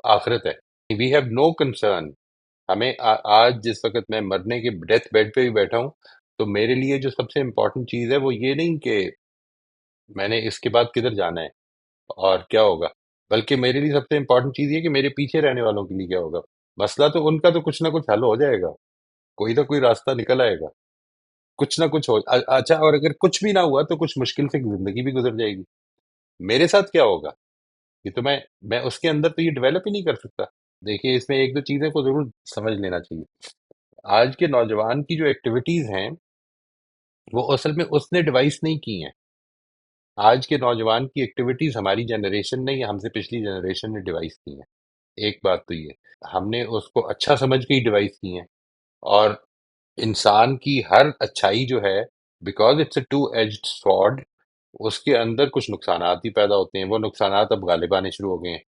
آخرت ہے. We have no concern. ہمیں آج جس وقت میں مرنے کے ڈیتھ بیڈ پہ بھی بیٹھا ہوں، تو میرے لیے جو سب سے امپورٹنٹ چیز ہے وہ یہ نہیں کہ میں نے اس کے بعد کدھر جانا ہے اور کیا ہوگا، بلکہ میرے لیے سب سے امپورٹنٹ چیز یہ کہ میرے پیچھے رہنے والوں کے لیے کیا ہوگا. مسئلہ تو ان کا تو کچھ نہ کچھ حل ہو جائے گا، کوئی نہ کوئی راستہ نکل آئے گا، کچھ نہ کچھ اچھا، اور اگر کچھ بھی نہ ہوا تو کچھ مشکل سے زندگی بھی گزر جائے گی. میرے ساتھ کیا ہوگا یہ تو میں اس کے اندر تو یہ ڈیولپ ہی نہیں کر سکتا. دیکھیے، اس میں ایک دو چیزیں کو ضرور سمجھ لینا چاہیے. آج کے نوجوان کی جو ایکٹیویٹیز ہیں وہ اصل میں اس نے ڈیوائس نہیں کی ہیں. آج کے نوجوان کی ایکٹیویٹیز ہماری جنریشن نے یا ہم سے پچھلی جنریشن نے ڈیوائس کی ہیں. ایک بات تو یہ ہم نے اس کو اچھا سمجھ کے ہی ڈیوائس کی ہیں. اور انسان کی ہر اچھائی جو ہے، because it's a two edged sword, اس کے اندر کچھ نقصانات بھی پیدا ہوتے ہیں. وہ نقصانات اب غالب آنے شروع ہو گئے ہیں.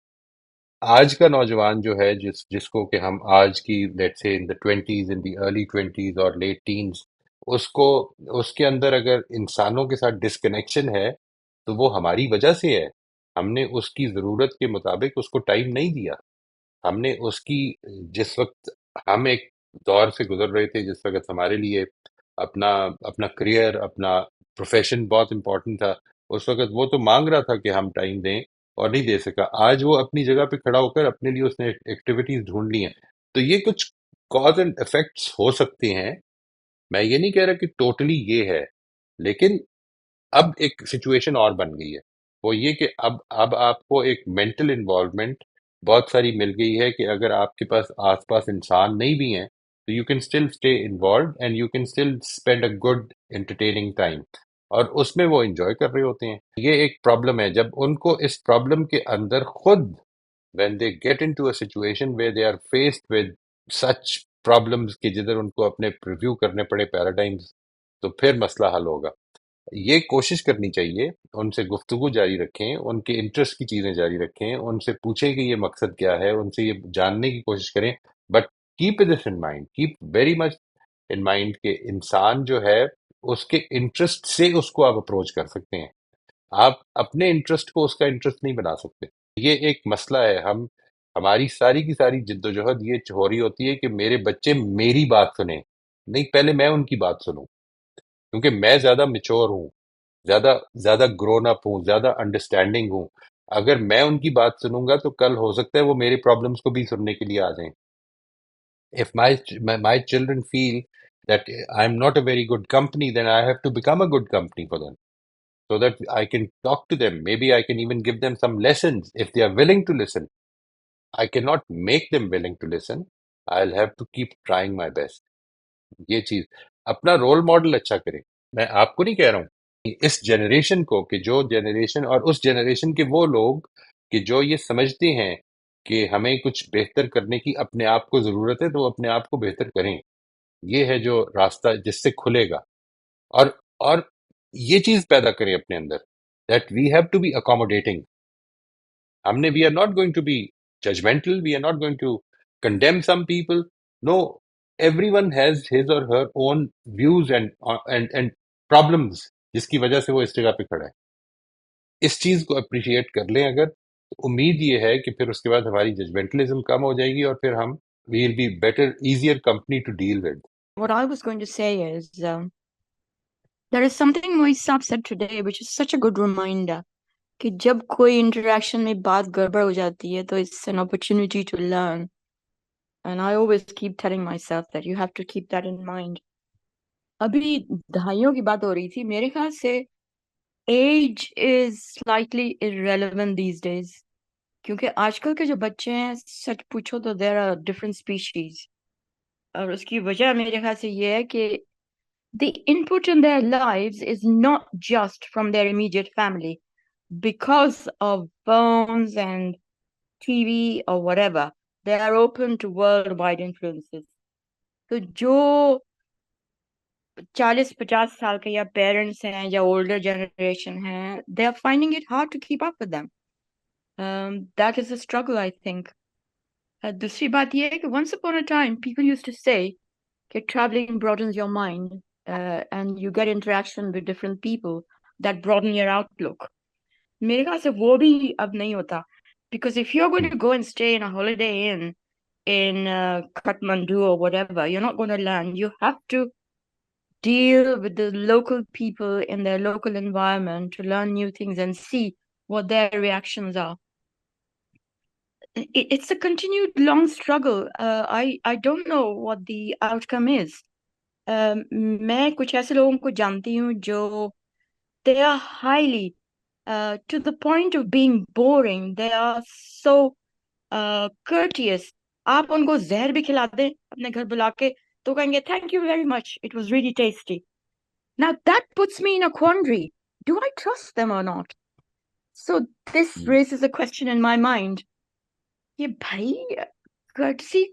آج کا نوجوان جو ہے، جس کو کہ ہم آج کی لیٹ سے in the twenties, in the early twenties اور لیٹ ٹینز، اس کو اس کے اندر اگر انسانوں کے ساتھ ڈسکنیکشن ہے تو وہ ہماری وجہ سے ہے. ہم نے اس کی ضرورت کے مطابق اس کو ٹائم نہیں دیا. ہم نے اس کی، جس وقت ہم ایک دور سے گزر رہے تھے جس وقت ہمارے لیے اپنا اپنا کریئر، اپنا پروفیشن بہت امپورٹنٹ تھا، اس وقت وہ تو مانگ رہا تھا کہ ہم ٹائم دیں اور نہیں دے سکا. آج وہ اپنی جگہ پہ کھڑا ہو کر اپنے لیے اس نے ایکٹیویٹیز ڈھونڈ لی ہیں. تو یہ کچھ کاز اینڈ افیکٹس ہو سکتے ہیں. میں یہ نہیں کہہ رہا کہ ٹوٹلی یہ ہے، لیکن اب ایک سچویشن اور بن گئی ہے. وہ یہ کہ اب آپ کو ایک مینٹل انوالومنٹ بہت ساری مل گئی ہے کہ اگر آپ کے پاس آس پاس انسان نہیں بھی ہیں تو you can still stay involved and you can still spend a good entertaining time, اور اس میں وہ انجوائے کر رہے ہوتے ہیں. یہ ایک پرابلم ہے جب ان کو اس پرابلم کے اندر خود when they get into a situation where they are faced with such problems کہ جدھر ان کو اپنے پریویو کرنے پڑے پیراڈائمز، تو پھر مسئلہ حل ہوگا. یہ کوشش کرنی چاہیے، ان سے گفتگو جاری رکھیں، ان کے انٹرسٹ کی چیزیں جاری رکھیں، ان سے پوچھیں کہ یہ مقصد کیا ہے، ان سے یہ جاننے کی کوشش کریں. But keep this in mind, keep very much in mind کہ انسان جو ہے اس کے انٹرسٹ سے اس کو آپ اپروچ کر سکتے ہیں. آپ اپنے انٹرسٹ کو اس کا انٹرسٹ نہیں بنا سکتے. یہ ایک مسئلہ ہے. ہماری ساری کی ساری جد و جہد یہ ہو رہی ہوتی ہے کہ میرے بچے میری بات سنیں، نہیں پہلے میں ان کی بات سنوں، کیونکہ میں زیادہ میچور ہوں، زیادہ زیادہ گرون اپ ہوں، زیادہ انڈرسٹینڈنگ ہوں. اگر میں ان کی بات سنوں گا تو کل ہو سکتا ہے وہ میرے پرابلمس کو بھی سننے کے لیے آ جائیں. If my children feel that I'm not a very good company, then I have to become a good company for them, so that I can talk to them. Maybe I can even give them some lessons if they are willing to listen. I cannot make them willing to listen. I'll have to keep trying my best. یہ چیز اپنا role model اچھا کریں. میں آپ کو نہیں کہہ رہا ہوں، اس جنریشن کو، کہ جو جنریشن اور اس جنریشن کے وہ لوگ کہ جو یہ سمجھتے ہیں کہ ہمیں کچھ بہتر کرنے کی اپنے آپ کو ضرورت ہے، تو وہ اپنے آپ کو بہتر کریں. یہ ہے جو راستہ جس سے کھلے گا. اور یہ چیز پیدا کریں اپنے اندر that we have to be accommodating. ہم نے we are not going to be judgmental, we are not going to condemn some people. No, everyone has his or her own views and problems جس کی وجہ سے وہ اس جگہ پہ کھڑا ہے. اس چیز کو اپریشیٹ کر لیں اگر، تو امید یہ ہے کہ پھر اس کے بعد ہماری ججمنٹلزم کم ہو جائے گی اور پھر ہم we will be better, easier company to deal with. What I was going to say is, there is something Moise Saab said today, which is such a good reminder. کہ جب کوئی انٹریکشن میں بات گڑبڑ ہو جاتی ہے تو it's an opportunity to learn. And I always keep telling myself that you have to keep that in mind. ابھی دہائیوں کی بات ہو رہی تھی، میرے خیال سے age is slightly irrelevant these days. کیونکہ آج کل کے جو بچے ہیں سچ پوچھو تو there are different species. اور اس کی وجہ میرے خیال سے یہ ہے کہ the input in their lives is not just from their immediate family. Because of phones and TV or whatever, they are open to worldwide influences. تو جو 40-50 سال کے یا پیرنٹس ہیں یا اولڈر جنریشن ہیں they are finding it hard to keep up with them. That is a struggle, I think. دوسری بات یہ ہے کہ once upon a time people used to say کہ traveling broadens your mind, and you get interaction with different people that broaden your outlook. میرے خیال سے وہ بھی اب نہیں ہوتا. Because if you're going to go and stay in a holiday inn in Kathmandu or whatever, you're not going to learn. You have to deal with the local people in their local environment to learn new things and see what their reactions are. It's a continued long struggle. I don't know what the outcome is. میں کچھ ایسے لوگوں کو جانتی ہوں جو they are highly to the point of being boring. They are so courteous. آپ ان کو زہر بھی کھلا دیں اپنے گھر بلا کے تو کہیں گے thank you very much, it was really tasty. Now that puts me in a quandary. Do I trust them or not? So this raises a question in my mind. یہ بھائی courtesy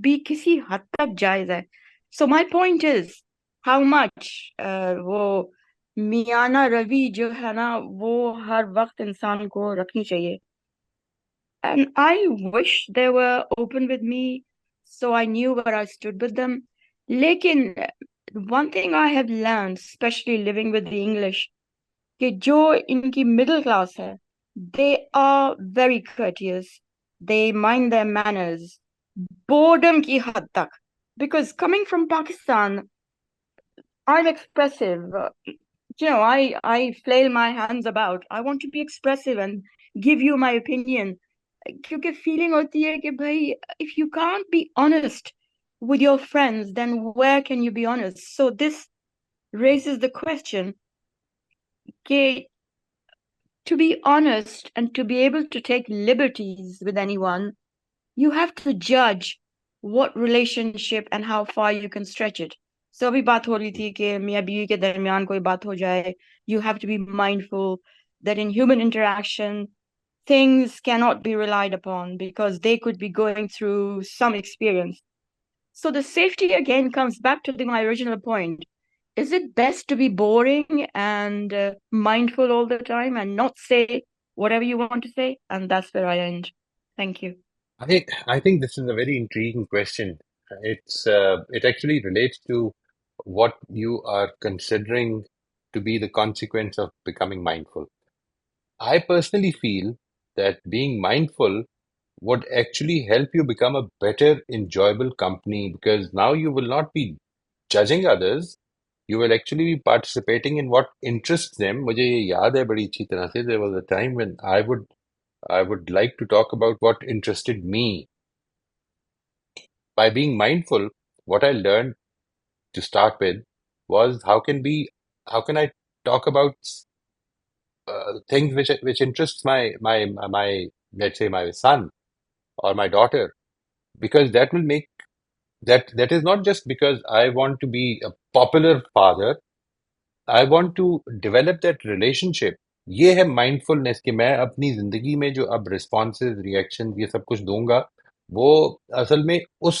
بھی کسی حد تک جائز ہے. So my point is how much وہ میانہ روی جو ہے نا وہ ہر وقت انسان کو رکھنی چاہیے. And I wish they were open with me so I knew where I stood with them. لیکن one thing I have learned, especially living with the English, کہ جو ان کی middle class ہے they are very courteous, they mind their manners, boredom کی حد تک. Because coming from Pakistan, I'm expressive. I flail my hands about. I want to be expressive and give you my opinion. کیونکہ feeling ہوتی ہے کہ بھائی if you can't be honest with your friends, then where can you be honest? So this raises the question کہ to be honest and to be able to take liberties with anyone, you have to judge what relationship and how far you can stretch it. So ابھی بات ہو رہی تھی کہ میاں بیوی کے درمیان کوئی بات ہو جائے, you have to be mindful that in human interaction things cannot be relied upon because they could be going through some experience. So the safety again comes back to my original point. Is it best to be boring and mindful all the time and not say whatever you want to say? And that's where I end. Thank you. I think this is a very intriguing question. It actually relates to what you are considering to be the consequence of becoming mindful. I personally feel that being mindful would actually help you become a better, enjoyable company, because now you will not be judging others. You will actually be participating in what interests them. مجھے یہ یاد ہے بڑی اچھی طرح سے. There was a time when I would like to talk about what interested me. By being mindful, what I learned to start with was how can I talk about things which interests my let's say my son or my daughter, because that will make that is not just because I want to be a popular father. I want to develop that relationship. یہ ہے mindfulness کہ میں اپنی زندگی میں جو اب responses, reactions یہ سب کچھ دوں گا وہ اصل میں اس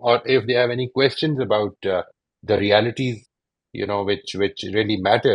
or if they have any questions about the realities which really matter,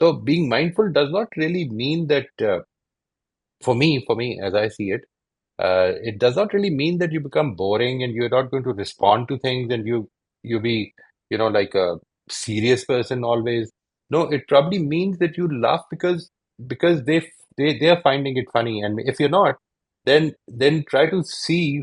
So being mindful does not really mean that for me as I see it, it does not really mean that you become boring and you're not going to respond to things and you be like a serious person always. No, it probably means that you laugh because they are finding it funny, and if you're not, then try to see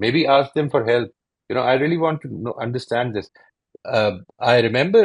Maybe ask them for help. I really want to understand this. I remember,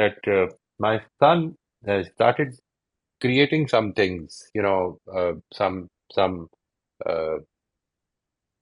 that my son started creating some things, some uh,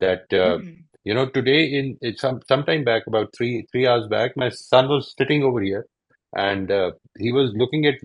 that today some time back, about 3 hours back, my son was sitting over here, and he was looking at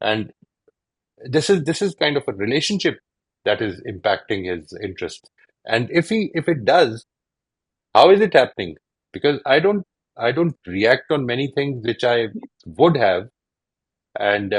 And this is kind of a relationship that is impacting his interest. And if it does, how is it happening? Because I don't react on many things which I would have, and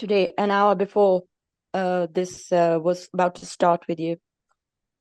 today, an hour before this was about to start with you.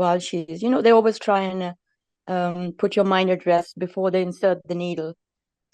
while she's, they always try and put your mind at rest before they insert the needle.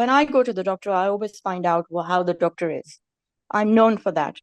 when I go to the doctor, I always find out how the doctor is. I'm known for that.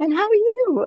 and how are you?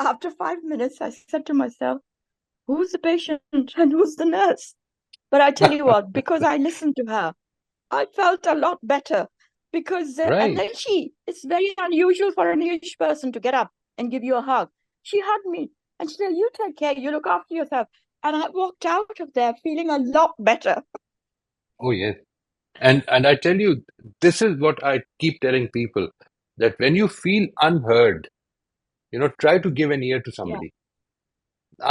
After 5 minutes, I said to myself, who's the patient and who's the nurse? But I tell you what, because I listened to her, I felt a lot better. Because and then Right. it's very unusual for an English person to get up and give you a hug. She hugged me and she said, you take care, you look after yourself. And I walked out of there feeling a lot better. Oh yes. And I tell you, this is what I keep telling people, that when you feel unheard, try to give an ear to Yeah. somebody.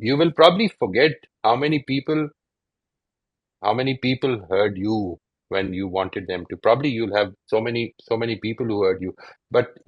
you will probably forget how many people heard you when you wanted them to. Probably you'll have so many people who heard you. But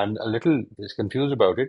I'm a little confused about it.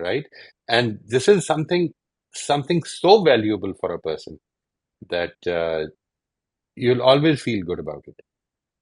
right? And this is something so valuable for a person that you'll always feel good about it.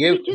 Just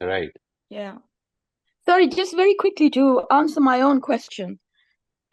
right? Yeah. Sorry, just very quickly to answer my own question.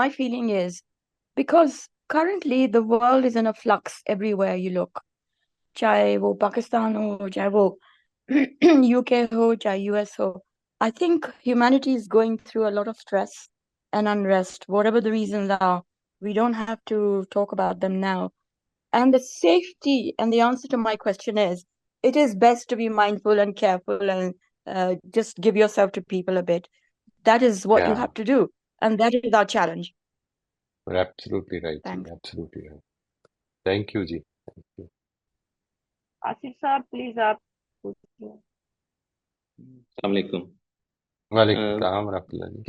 my feeling is, because currently the world is in a flux everywhere you look. چاہے وہ پاکستان ہو, چاہے وہ UK ہو, چاہے US who. I think humanity is going through a lot of stress and unrest, whatever the reasons are. We don't have to talk about them now. And the safety and the answer to my question is, it is best to be mindful and careful and just give yourself to people a bit. That is what you Yeah, have to do. And that is our challenge. you're absolutely right, ji. Thanks. Absolutely right. Thank you, ji. Thank you. Asif صاحب please آپ پوچھیے. السلام علیکم. وعلیکم السلام ورحمۃ اللہ جی.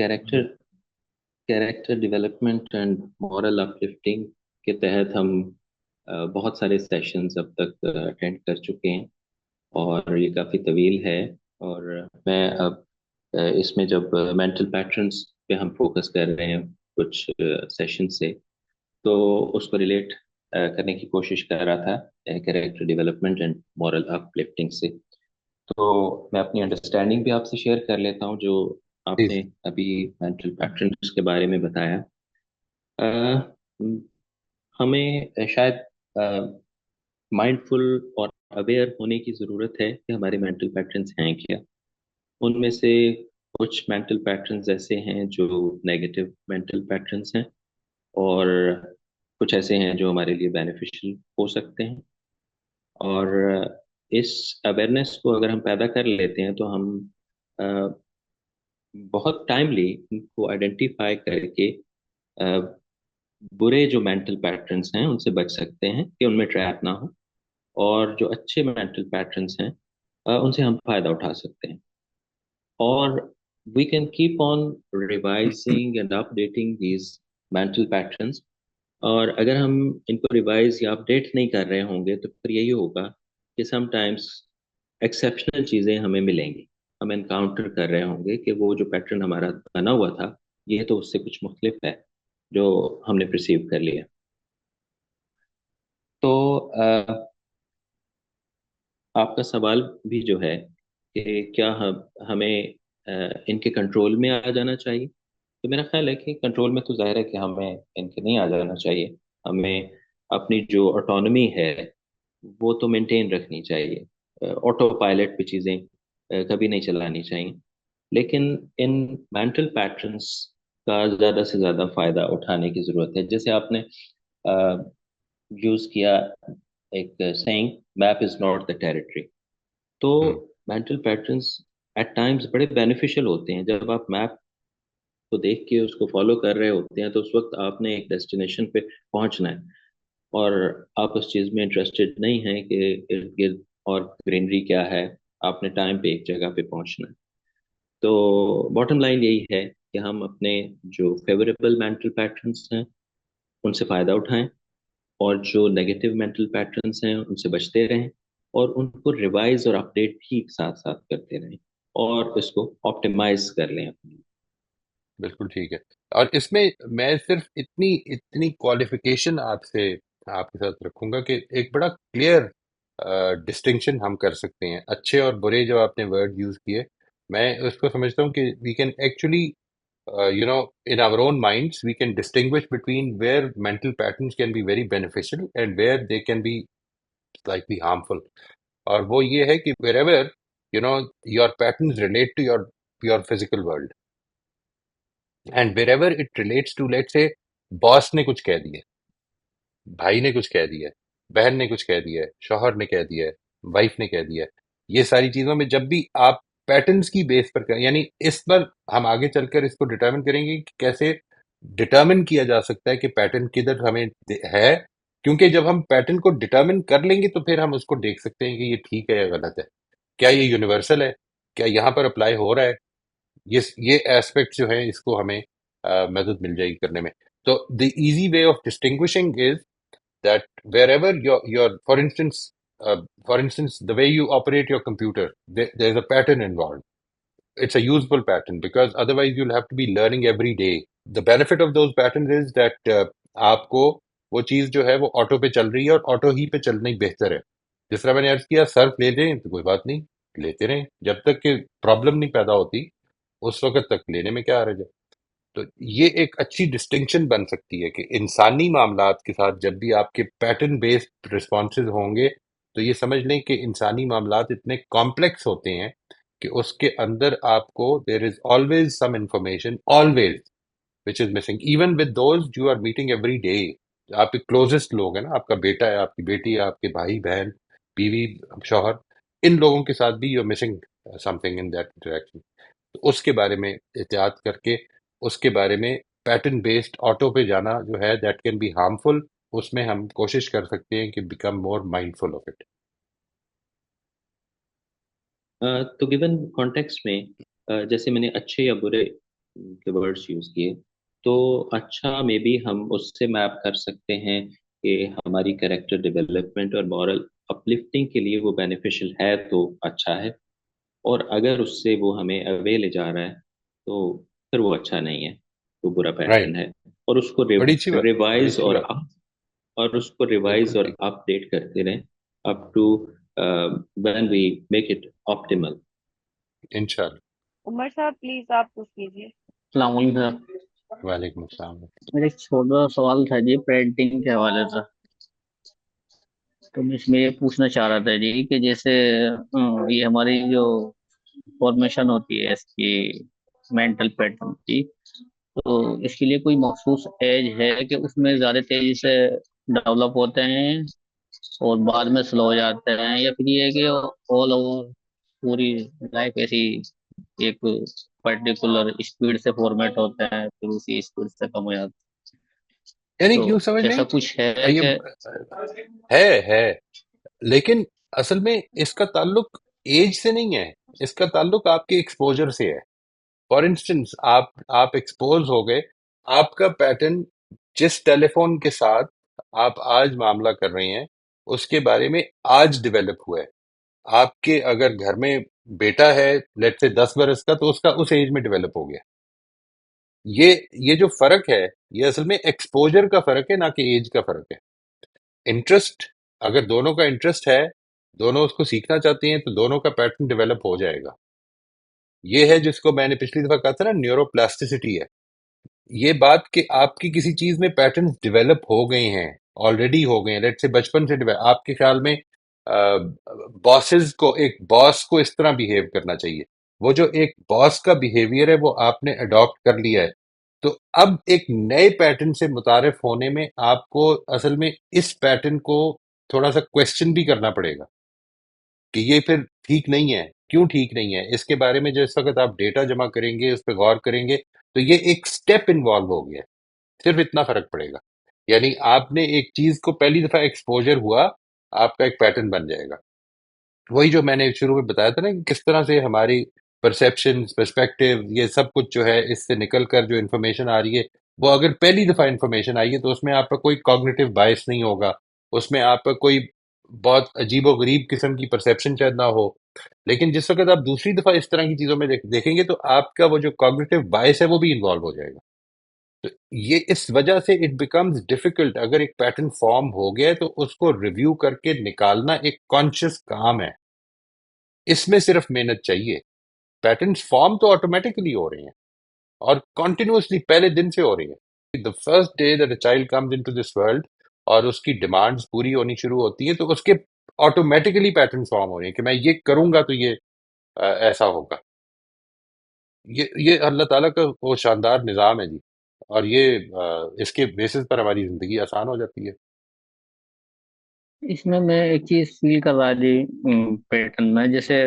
Character development and moral uplifting کے تحت ہم بہت سارے سیشنز اب تک اٹینڈ کر چکے ہیں اور یہ کافی طویل ہے. اور میں اب اس میں جب مینٹل پیٹرنس پہ ہم فوکس کر رہے ہیں کچھ سیشن سے, تو اس کو ریلیٹ کرنے کی کوشش کر رہا تھا character development and moral up lifting سے. تو میں اپنی انڈرسٹینڈنگ بھی آپ سے شیئر کر لیتا ہوں جو آپ نے ابھی مینٹل پیٹرنس کے بارے میں بتایا. ہمیں شاید مائنڈفل اور اویئر ہونے کی ضرورت ہے کہ ہمارے مینٹل پیٹرنس ہیں کیا. ان میں سے کچھ مینٹل پیٹرنس ایسے ہیں جو نیگیٹو مینٹل پیٹرنس ہیں اور کچھ ایسے ہیں جو ہمارے لیے بینیفیشل ہو سکتے ہیں. اور اس اویئرنیس کو اگر ہم پیدا کر لیتے ہیں تو ہم بہت ٹائملی ان کو آئیڈینٹیفائی کر کے برے جو مینٹل پیٹرنس ہیں ان سے بچ سکتے ہیں کہ ان میں ٹریپ نہ ہو, اور جو اچھے مینٹل پیٹرنس ہیں ان سے ہم فائدہ اٹھا سکتے ہیں. اور we can keep on revising and updating these mental patterns. اور اگر ہم ان کو ریوائز یا اپڈیٹ نہیں کر رہے ہوں گے تو پھر یہی ہوگا کہ سم ٹائمس ایکسیپشنل چیزیں ہمیں ملیں گی, ہم انکاؤنٹر کر رہے ہوں گے کہ وہ جو پیٹرن ہمارا بنا ہوا تھا یہ تو اس سے کچھ مختلف ہے جو ہم نے پرسیو کر لیا. تو آپ کا سوال بھی جو ہے کہ کیا ہمیں ان کے کنٹرول میں آ جانا چاہیے, تو میرا خیال ہے کہ کنٹرول میں تو ظاہر ہے کہ ہمیں ان کے نہیں آ جانا چاہیے. ہمیں اپنی جو آٹونومی ہے وہ تو مینٹین رکھنی چاہیے. آٹو پائلٹ پہ چیزیں کبھی نہیں چلانی چاہیے. لیکن ان مینٹل پیٹرنس کا زیادہ سے زیادہ فائدہ اٹھانے کی ضرورت ہے. جیسے آپ نے یوز کیا ایک saying, map is not the territory. تو مینٹل پیٹرنس ایٹ ٹائمز بڑے بینیفیشل ہوتے ہیں. جب آپ میپ کو دیکھ کے اس کو فالو کر رہے ہوتے ہیں تو اس وقت آپ نے ایک ڈیسٹینیشن پہ پہنچنا ہے اور آپ اس چیز میں انٹرسٹڈ نہیں ہیں کہ ارد گرد اور گرینری کیا ہے, آپ نے ٹائم پہ ایک جگہ پہ پہنچنا ہے. تو باٹم لائن یہی ہے کہ ہم اپنے جو فیوریبل مینٹل پیٹرنس ہیں ان سے فائدہ اٹھائیں اور جو نیگیٹو مینٹل پیٹرنس ہیں ان سے بچتے رہیں اور ان کو ریوائز اور اپڈیٹ بھی ساتھ ساتھ کرتے رہیں اور اس کو آپٹیمائز کر لیں اپنی. بالکل ٹھیک ہے. اور اس میں میں صرف اتنی کوالیفیکیشن آپ کے ساتھ رکھوں گا کہ ایک بڑا کلیئر ڈسٹنکشن ہم کر سکتے ہیں. اچھے اور برے جو آپ نے ورڈ یوز کیے, میں اس کو سمجھتا ہوں کہ we can actually in our own minds we can distinguish between where mental patterns can be very beneficial and where they can be slightly harmful. اور وہ یہ ہے کہ wherever your patterns relate to your physical world and wherever it relates to, let's say باس نے کچھ کہہ دیا, بھائی نے کچھ کہہ دیا, بہن نے کچھ کہہ دیا, شوہر نے کہہ دیا, وائف نے کہہ دیا, یہ ساری چیزوں میں جب بھی آپ پیٹرنز کی بیس پر کریں, یعنی اس پر ہم آگے چل کر اس کو ڈٹرمن کریں گے کہ کیسے ڈٹرمن کیا جا سکتا ہے کہ پیٹرن کدھر ہمیں ہے, کیونکہ جب ہم پیٹرن کو ڈٹرمن کر لیں گے تو پھر ہم اس کو دیکھ سکتے ہیں کہ یہ ٹھیک ہے یا غلط ہے, کیا یہ یونیورسل ہے, کیا یہاں پر اپلائی ہو رہا ہے. یہ ایسپیکٹ جو ہیں اس کو ہمیں مدد مل جائے گی کرنے میں. تو the easy way of distinguishing is that wherever for instance, the way you operate your computer, there's a pattern involved. It's a useful pattern because otherwise you'll have to be learning every day. The benefit of those patterns is that آپ کو وہ چیز جو ہے وہ auto پہ چل رہی ہے اور آٹو ہی پہ چلنا ہی بہتر ہے. جس طرح میں نے عرض کیا, صرف لے لیں تو کوئی بات نہیں, لیتے رہیں جب تک کہ پرابلم نہیں پیدا ہوتی, اس وقت تک لینے میں کیا حرج ہے. تو یہ ایک اچھی ڈسٹنکشن بن سکتی ہے کہ انسانی معاملات کے ساتھ جب بھی آپ کے پیٹرن بیسڈ رسپانسز ہوں گے تو یہ سمجھ لیں کہ انسانی معاملات اتنے کمپلیکس ہوتے ہیں کہ اس کے اندر آپ کو there is always some information always which is missing even with those you are meeting every day. آپ کے کلوزسٹ لوگ ہیں نا، آپ کا بیٹا ہے، آپ کی بیٹی ہے، آپ کے بھائی بہن، بیوی، شوہر، ان لوگوں کے ساتھ بھی you are missing something in that interaction. تو اس کے بارے میں احتیاط کر کے اس کے بارے میں پیٹرن بیسڈ آٹو پہ جانا جو ہے دیٹ کین بی ہارمفل. اس میں ہم کوشش کر سکتے ہیں کہ become more mindful of it. تو گیون کانٹیکسٹ میں جیسے میں نے اچھے یا برے کے ورڈز یوز کیے، تو اچھا میں بھی ہم اس سے میپ کر سکتے ہیں کہ ہماری کریکٹر ڈیولپمنٹ اور مورل اپلفٹنگ کے لیے وہ بینیفیشل ہے تو اچھا ہے، اور اگر اس سے وہ ہمیں اوے لے جا رہا ہے تو پھر وہ اچھا نہیں ہے، وہ برا رائٹ، پیٹرن ہے. اور اس کو بڑی اچھی بات، بڑی ریوائز اچھی اور بات، ریوائز بالکل اور ٹھیک. اپڈیٹ کرتے رہیں up to when we make it optimal. انشاءاللہ. عمر صاحب پلیز آپ کچھ کیجیے. السلام علیکم سر. وعلیکم السلام. میرا ایک چھوٹا سا سوال تھا جی پینٹنگ کے حوالے سے. تو میں اس میں یہ پوچھنا چاہ رہا تھا جی کہ جیسے یہ ہماری جو فارمیشن ہوتی ہے اس کی مینٹل پیٹرن کی، تو اس کے لیے کوئی مخصوص ایج ہے کہ اس میں زیادہ تیزی سے ڈیولپ ہوتے ہیں اور بعد میں سلو ہو جاتے ہیں، یا پھر یہ ہے کہ آل اوور پوری لائف ایسی ایک پرٹیکولر اسپیڈ سے فارمیٹ ہوتے ہیں پھر اسی اسپیڈ سے کم ہو جاتے ہیں؟ یعنی تو یوں سمجھ لیں ایسا کچھ ہے کہ یہ ہے لیکن اصل میں اس کا تعلق ایج سے نہیں ہے، اس کا تعلق آپ کے ایکسپوجر سے ہے. فار انسٹنس آپ ایکسپوز ہو گئے، آپ کا پیٹرن جس ٹیلی فون کے ساتھ آپ آج معاملہ کر رہے ہیں اس کے بارے میں آج ڈیولپ ہوا ہے. آپ کے اگر گھر میں بیٹا ہے لیٹ سے 10 برس کا تو اس کا اس ایج میں ڈیولپ ہو گیا. یہ جو فرق ہے یہ اصل میں ایکسپوجر کا فرق ہے، نہ کہ ایج کا فرق ہے. انٹرسٹ اگر دونوں کا انٹرسٹ ہے، دونوں اس کو سیکھنا چاہتے ہیں تو دونوں کا پیٹرن ڈیولپ ہو جائے گا. یہ ہے جس کو میں نے پچھلی دفعہ کہا تھا نا، نیورو پلاسٹیسٹی ہے. یہ بات کہ آپ کی کسی چیز میں پیٹرن ڈیولپ ہو گئے ہیں، آلریڈی ہو گئے ہیں، لیٹ سے بچپن سے آپ کے خیال میں باسز کو، ایک باس کو اس طرح بیہیو کرنا چاہیے، وہ جو ایک باس کا بیہیویئر ہے وہ آپ نے اڈاپٹ کر لیا ہے. تو اب ایک نئے پیٹرن سے متعارف ہونے میں آپ کو اصل میں اس پیٹرن کو تھوڑا سا کویسچن بھی کرنا پڑے گا کہ یہ پھر ٹھیک نہیں ہے. کیوں ٹھیک نہیں ہے؟ اس کے بارے میں جس وقت آپ ڈیٹا جمع کریں گے، اس پہ غور کریں گے، تو یہ ایک سٹیپ انوالو ہو گیا. صرف اتنا فرق پڑے گا، یعنی آپ نے ایک چیز کو پہلی دفعہ ایکسپوجر ہوا، آپ کا ایک پیٹرن بن جائے گا. وہی جو میں نے شروع میں بتایا تھا نا کہ کس طرح سے ہماری پرسیپشن، پرسپیکٹیو، یہ سب کچھ جو ہے اس سے نکل کر جو انفارمیشن آ رہی ہے، وہ اگر پہلی دفعہ انفارمیشن آئی ہے تو اس میں آپ کا کوئی کوگنیٹو بائس نہیں ہوگا، اس میں آپ کا کوئی بہت عجیب و غریب قسم کی پرسیپشن شاید نہ ہو. لیکن جس وقت آپ دوسری دفعہ اس طرح کی چیزوں میں دیکھیں گے تو آپ کا وہ جو کوگنیٹو بائس ہے وہ بھی انوالو ہو جائے گا. تو یہ اس وجہ سے اٹ بیکمز ڈیفیکلٹ. اگر ایک پیٹرن فارم ہو گیا ہے تو اس کو ریویو کر کے نکالنا ایک کانشیس کام ہے. اس میں صرف محنت چاہیے. پیٹرنز فارم تو آٹومیٹکلی ہو رہے ہیں اور کنٹینیوسلی پہلے دن سے ہو رہی ہیں. The first day that a child comes into this world اور اس کی ڈیمانڈز پوری ہونی شروع ہوتی ہیں تو اس کے آٹومیٹکلی پیٹرن فارم ہو رہے ہیں کہ میں یہ کروں گا تو یہ ایسا ہوگا. یہ اللہ تعالیٰ کا وہ شاندار نظام ہے جی، اور یہ اس کے بیسس پر ہماری زندگی آسان ہو جاتی ہے. اس میں ایک چیز فیل کر رہا جی پیٹرن میں، جیسے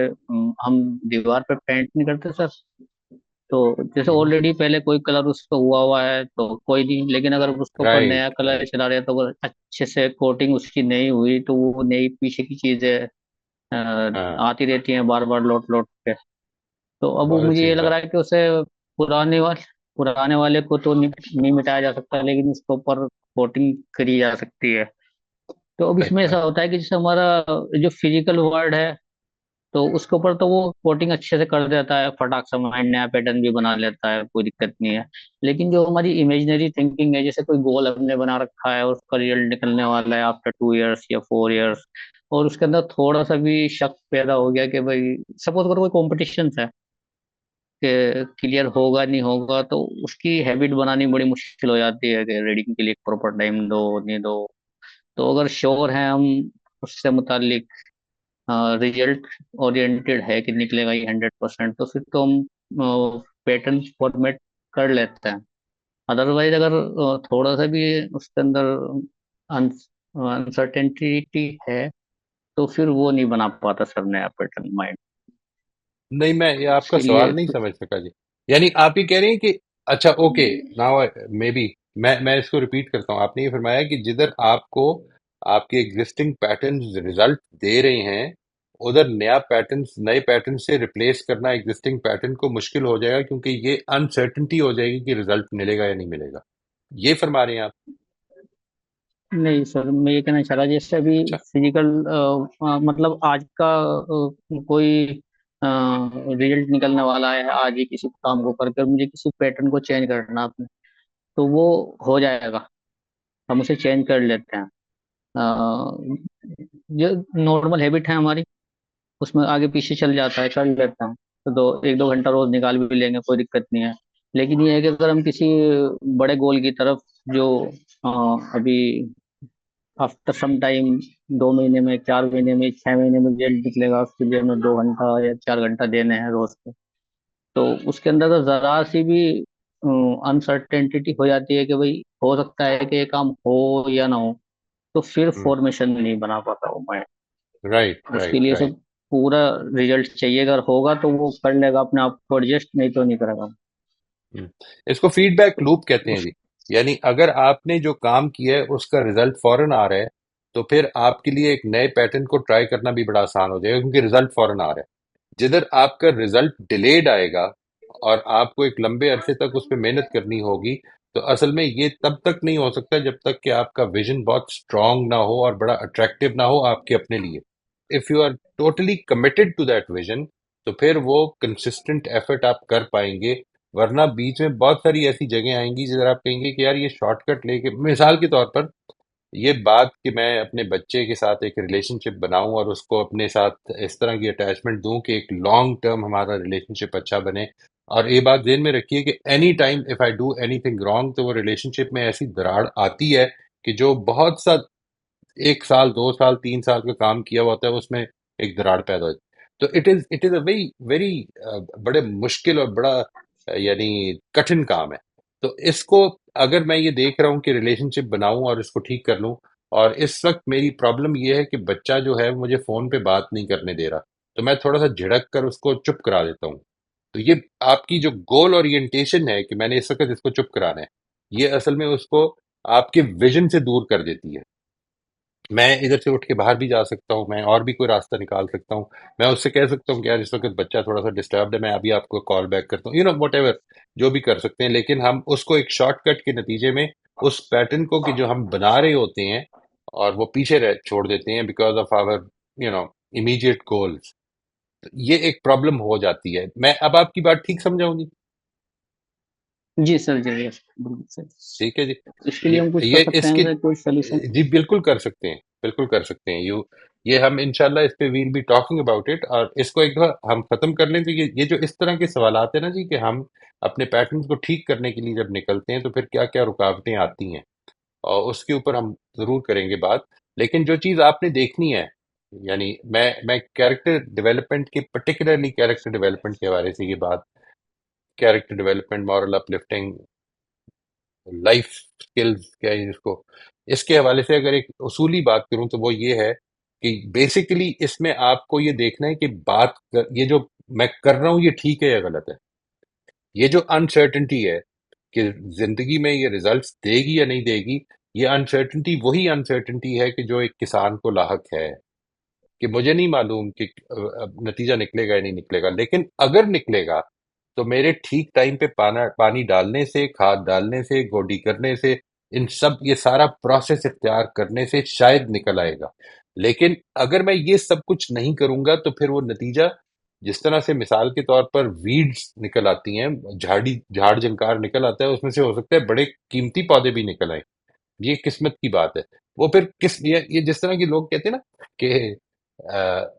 ہم دیوار پہ پینٹ نہیں کرتے سر، تو جیسے آلریڈی پہلے کوئی کلر اس پہ ہوا ہے تو کوئی نہیں، لیکن اگر اس کے اوپر نیا رائٹ کلر رائٹ. چلا رہے تو وہ اچھے سے کوٹنگ اس کی نہیں ہوئی تو وہ نئی پیچھے کی چیزیں ہاں، آتی رہتی ہیں بار بار لوٹ لوٹ کے. تو اب وہ بہت مجھے اچھی یہ لگ بات. رہا ہے کہ اسے پرانے والے کو تو نہیں مٹایا جا سکتا، لیکن اس کے اوپر کوٹنگ کری جا سکتی ہے. تو اب اس میں ایسا ہوتا ہے کہ جیسے ہمارا جو فزیکل ورلڈ ہے تو اس کے اوپر تو وہ کوٹنگ اچھے سے کر دیتا ہے، فٹاک سے مائنڈ نیا پیٹرن بھی بنا لیتا ہے، کوئی دقت نہیں ہے. لیکن جو ہماری امیجنری تھنکنگ ہے، جیسے کوئی گول ہم نے بنا رکھا ہے اور اس کا ریزلٹ نکلنے والا ہے آفٹر 2 ایئرس یا 4 ایئرس، اور اس کے اندر تھوڑا سا بھی شک پیدا ہو گیا کہ بھائی سپوز کرو کوئی کمپٹیشن ہے کہ کلیئر ہوگا نہیں ہوگا، تو اس کی ہیبٹ بنانی بڑی مشکل ہو جاتی ہے کہ ریڈنگ کے لیے پراپر ٹائم دو نہیں دو. تو اگر شور ہیں ہم اس سے متعلق ریزلٹ اورینٹیڈ ہے کہ نکلے گا یہ 100%، تو پھر تو ہم پیٹرن فارمیٹ کر لیتے ہیں. ادروائز اگر تھوڑا سا بھی اس کے اندر انسرٹینٹی ہے تو پھر وہ نہیں بنا پاتا سر نیا پیٹرن مائنڈ. نہیں، میں یہ آپ اس کا کے لیے سوال نہیں سمجھ سکا جی. یعنی آپ یہ کہہ رہے ہیں کہ اچھا اوکے ناؤ مے بی میں اس کو ریپیٹ کرتا ہوں. آپ نے یہ فرمایا کہ جدھر آپ کو آپ کے ایگزسٹنگ پیٹرنز ریزلٹ دے رہے ہیں، ادھر نئے پیٹرن سے ریپلیس کرنا ایگزسٹنگ پیٹرن کو مشکل ہو جائے گا، کیونکہ یہ انسرٹنٹی ہو جائے گی کہ ریزلٹ ملے گا یا نہیں ملے گا. یہ فرما رہے ہیں آپ؟ نہیں سر، میں یہ کہنا چاہ رہا جیسے ابھی اچھا. فزیکل مطلب آج کا کوئی ریزلٹ نکلنے والا ہے آج ہی کسی کام کو کر کے، اور مجھے کسی پیٹرن کو چینج کرنا آپ نے، تو وہ ہو جائے گا، ہم اسے چینج کر لیتے ہیں. جو نارمل ہیبٹ ہے ہماری اس میں آگے پیچھے چل جاتا ہے، کر لیتا ہوں. تو 1-2 گھنٹہ روز نکال بھی لیں گے، کوئی دقت نہیں ہے. لیکن یہ ہے کہ اگر ہم کسی بڑے گول کی طرف جو ابھی آفٹر سم ٹائم 2 مہینے میں 4 مہینے میں 6 مہینے میں رزلٹ نکلے گا، اس کے لیے ہمیں 2 گھنٹہ یا 4 گھنٹہ دینے ہیں روز کے، تو اس کے اندر تو ذرا سی بھی انسرٹینٹی ہو جاتی ہے کہ بھائی ہو سکتا ہے کہ یہ کام ہو یا نہ ہو، تو پھر فارمیشن نہیں بنا پاتا وہ میں. رائٹ اس کے رائٹ لیے رائٹ. سب پورا ریزلٹ چاہیے، اگر ہوگا تو وہ کر لے گا اپنے آپ کو ایڈجسٹ، نہیں تو نہیں کرے گا. اس کو فیڈ بیک تو لوپ کہتے ہیں اس جی. یعنی اگر آپ نے جو کام کیا ہے اس کا ریزلٹ فوراً آ رہا ہے، تو پھر آپ کے لیے ایک نئے پیٹرن کو ٹرائی کرنا بھی بڑا آسان ہو جائے گا، کیونکہ ریزلٹ فوراً آ رہا ہے. جدھر آپ کا ریزلٹ ڈیلیڈ آئے گا اور آپ کو ایک لمبے عرصے تک اس پہ محنت کرنی ہوگی، تو اصل میں یہ تب تک نہیں ہو سکتا جب تک کہ آپ کا ویژن بہت اسٹرانگ نہ ہو اور بڑا اٹریکٹیو نہ ہو آپ کے اپنے لیے. If you are totally committed to that vision, تو پھر وہ کنسسٹنٹ ایفرٹ آپ کر پائیں گے. ورنہ بیچ میں بہت ساری ایسی جگہیں آئیں گی جدھر آپ کہیں گے کہ یار یہ شارٹ کٹ لے کے، مثال کے طور پر یہ بات کہ میں اپنے بچے کے ساتھ ایک ریلیشن شپ بناؤں اور اس کو اپنے ساتھ اس طرح کی اٹیچمنٹ دوں کہ ایک لانگ ٹرم ہمارا ریلیشن شپ اچھا بنے. اور یہ بات ذہن میں رکھیے کہ any time if I do any thing wrong, تو وہ ریلیشن شپ میں ایسی دراڑ آتی ہے کہ جو بہت سا 1 سال 2 سال 3 سال کا کام کیا ہوا ہوتا ہے اس میں ایک دراڑ پیدا ہوتی ہے. تو it is a very very بڑے مشکل اور بڑا یعنی کٹھن کام ہے. تو اس کو اگر میں یہ دیکھ رہا ہوں کہ ریلیشن شپ بناؤں اور اس کو ٹھیک کر لوں، اور اس وقت میری پرابلم یہ ہے کہ بچہ جو ہے مجھے فون پہ بات نہیں کرنے دے رہا، تو میں تھوڑا سا جھڑک کر اس کو چپ کرا دیتا ہوں. تو یہ آپ کی جو گول اورینٹیشن ہے کہ میں نے اس وقت اس کو چپ کرانا ہے، یہ اصل میں اس کو آپ کے ویژن سے دور کر دیتی ہے. میں ادھر سے اٹھ کے باہر بھی جا سکتا ہوں، میں اور بھی کوئی راستہ نکال سکتا ہوں. میں اس سے کہہ سکتا ہوں کہ یار اس وقت بچہ تھوڑا سا ڈسٹربڈ ہے، میں ابھی آپ کو کال بیک کرتا ہوں، واٹ ایور جو بھی کر سکتے ہیں. لیکن ہم اس کو ایک شارٹ کٹ کے نتیجے میں اس پیٹرن کو کہ جو ہم بنا رہے ہوتے ہیں اور وہ پیچھے چھوڑ دیتے ہیں because of our immediate goals. یہ ایک پرابلم ہو جاتی ہے. میں اب آپ کی بات ٹھیک سمجھاؤں گی؟ جی سر، جی yes، بالکل سر. ٹھیک ہے جی. اس کے لیے ہم کچھ کر یہ سکتے اس ہیں کے سر، کوئی سولوشن؟ جی بالکل کر سکتے ہیں، بالکل کر سکتے ہیں. یہ ہم انشاءاللہ اس پہ will be talking about it. اور اس کو ایک دفعہ ہم ختم کر لیں تو یہ جو اس طرح کے سوالات ہیں نا جی، کہ ہم اپنے پیٹرنز کو ٹھیک کرنے کے لیے جب نکلتے ہیں تو پھر کیا کیا رکاوٹیں آتی ہیں، اور اس کے اوپر ہم ضرور کریں گے بات. لیکن جو چیز آپ نے دیکھنی ہے، یعنی میں کیریکٹر ڈیولپمنٹ کی، پرٹیکولرلی کیریکٹر ڈیولپمنٹ کے حوالے سے یہ بات، character development, moral uplifting, life skills کیا ہے اس کے حوالے سے اگر ایک اصولی بات کروں تو وہ یہ ہے کہ بیسیکلی اس میں آپ کو یہ دیکھنا ہے کہ یہ جو میں کر رہا ہوں یہ ٹھیک ہے یا غلط ہے. یہ جو انسرٹنٹی ہے کہ زندگی میں یہ ریزلٹس دے گی یا نہیں دے گی، یہ انسرٹنٹی وہی انسرٹنٹی ہے کہ جو ایک کسان کو لاحق ہے، کہ مجھے نہیں معلوم کہ نتیجہ نکلے گا یا نہیں نکلے گا. لیکن اگر نکلے گا تو میرے ٹھیک ٹائم پہ پانی ڈالنے سے، کھاد ڈالنے سے، گوڈی کرنے سے، یہ سارا پروسیس اختیار کرنے سے شاید نکل آئے گا. لیکن اگر میں یہ سب کچھ نہیں کروں گا تو پھر وہ نتیجہ جس طرح سے مثال کے طور پر ویڈز نکل آتی ہیں، جھاڑ جھنکار نکل آتا ہے، اس میں سے ہو سکتا ہے بڑے قیمتی پودے بھی نکل آئیں. یہ قسمت کی بات ہے. وہ پھر یہ جس طرح کے لوگ کہتے ہیں نا کہ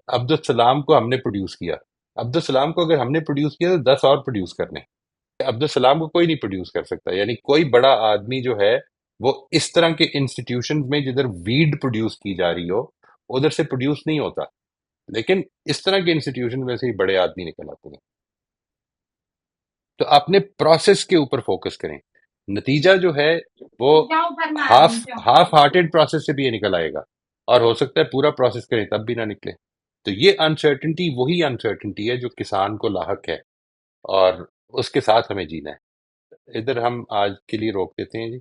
عبدالسلام کو ہم نے پروڈیوس کیا. عبدالسلام کو اگر ہم نے پروڈیوس کیا تو 10 اور پروڈیوس کرنے. عبدالسلام کو کوئی نہیں پروڈیوس کر سکتا. یعنی کوئی بڑا آدمی جو ہے وہ اس طرح کے انسٹیٹیوشن میں جدھر ویڈ پروڈیوس کی جا رہی ہو ادھر سے پروڈیوس نہیں ہوتا. لیکن اس طرح کے انسٹیٹیوشن میں سے ہی بڑے آدمی نکل آتے ہیں. تو اپنے پروسیس کے اوپر فوکس کریں. نتیجہ جو ہے وہ ہاف ہارٹیڈ پروسیس سے بھی یہ نکل آئے گا، اور ہو سکتا ہے پورا پروسیس کریں تب بھی نہ نکلے. تو یہ انسرٹنٹی وہی انسرٹنٹی ہے جو کسان کو لاحق ہے، اور اس کے ساتھ ہمیں جینا ہے. ادھر ہم آج کے لیے روک دیتے ہیں جی.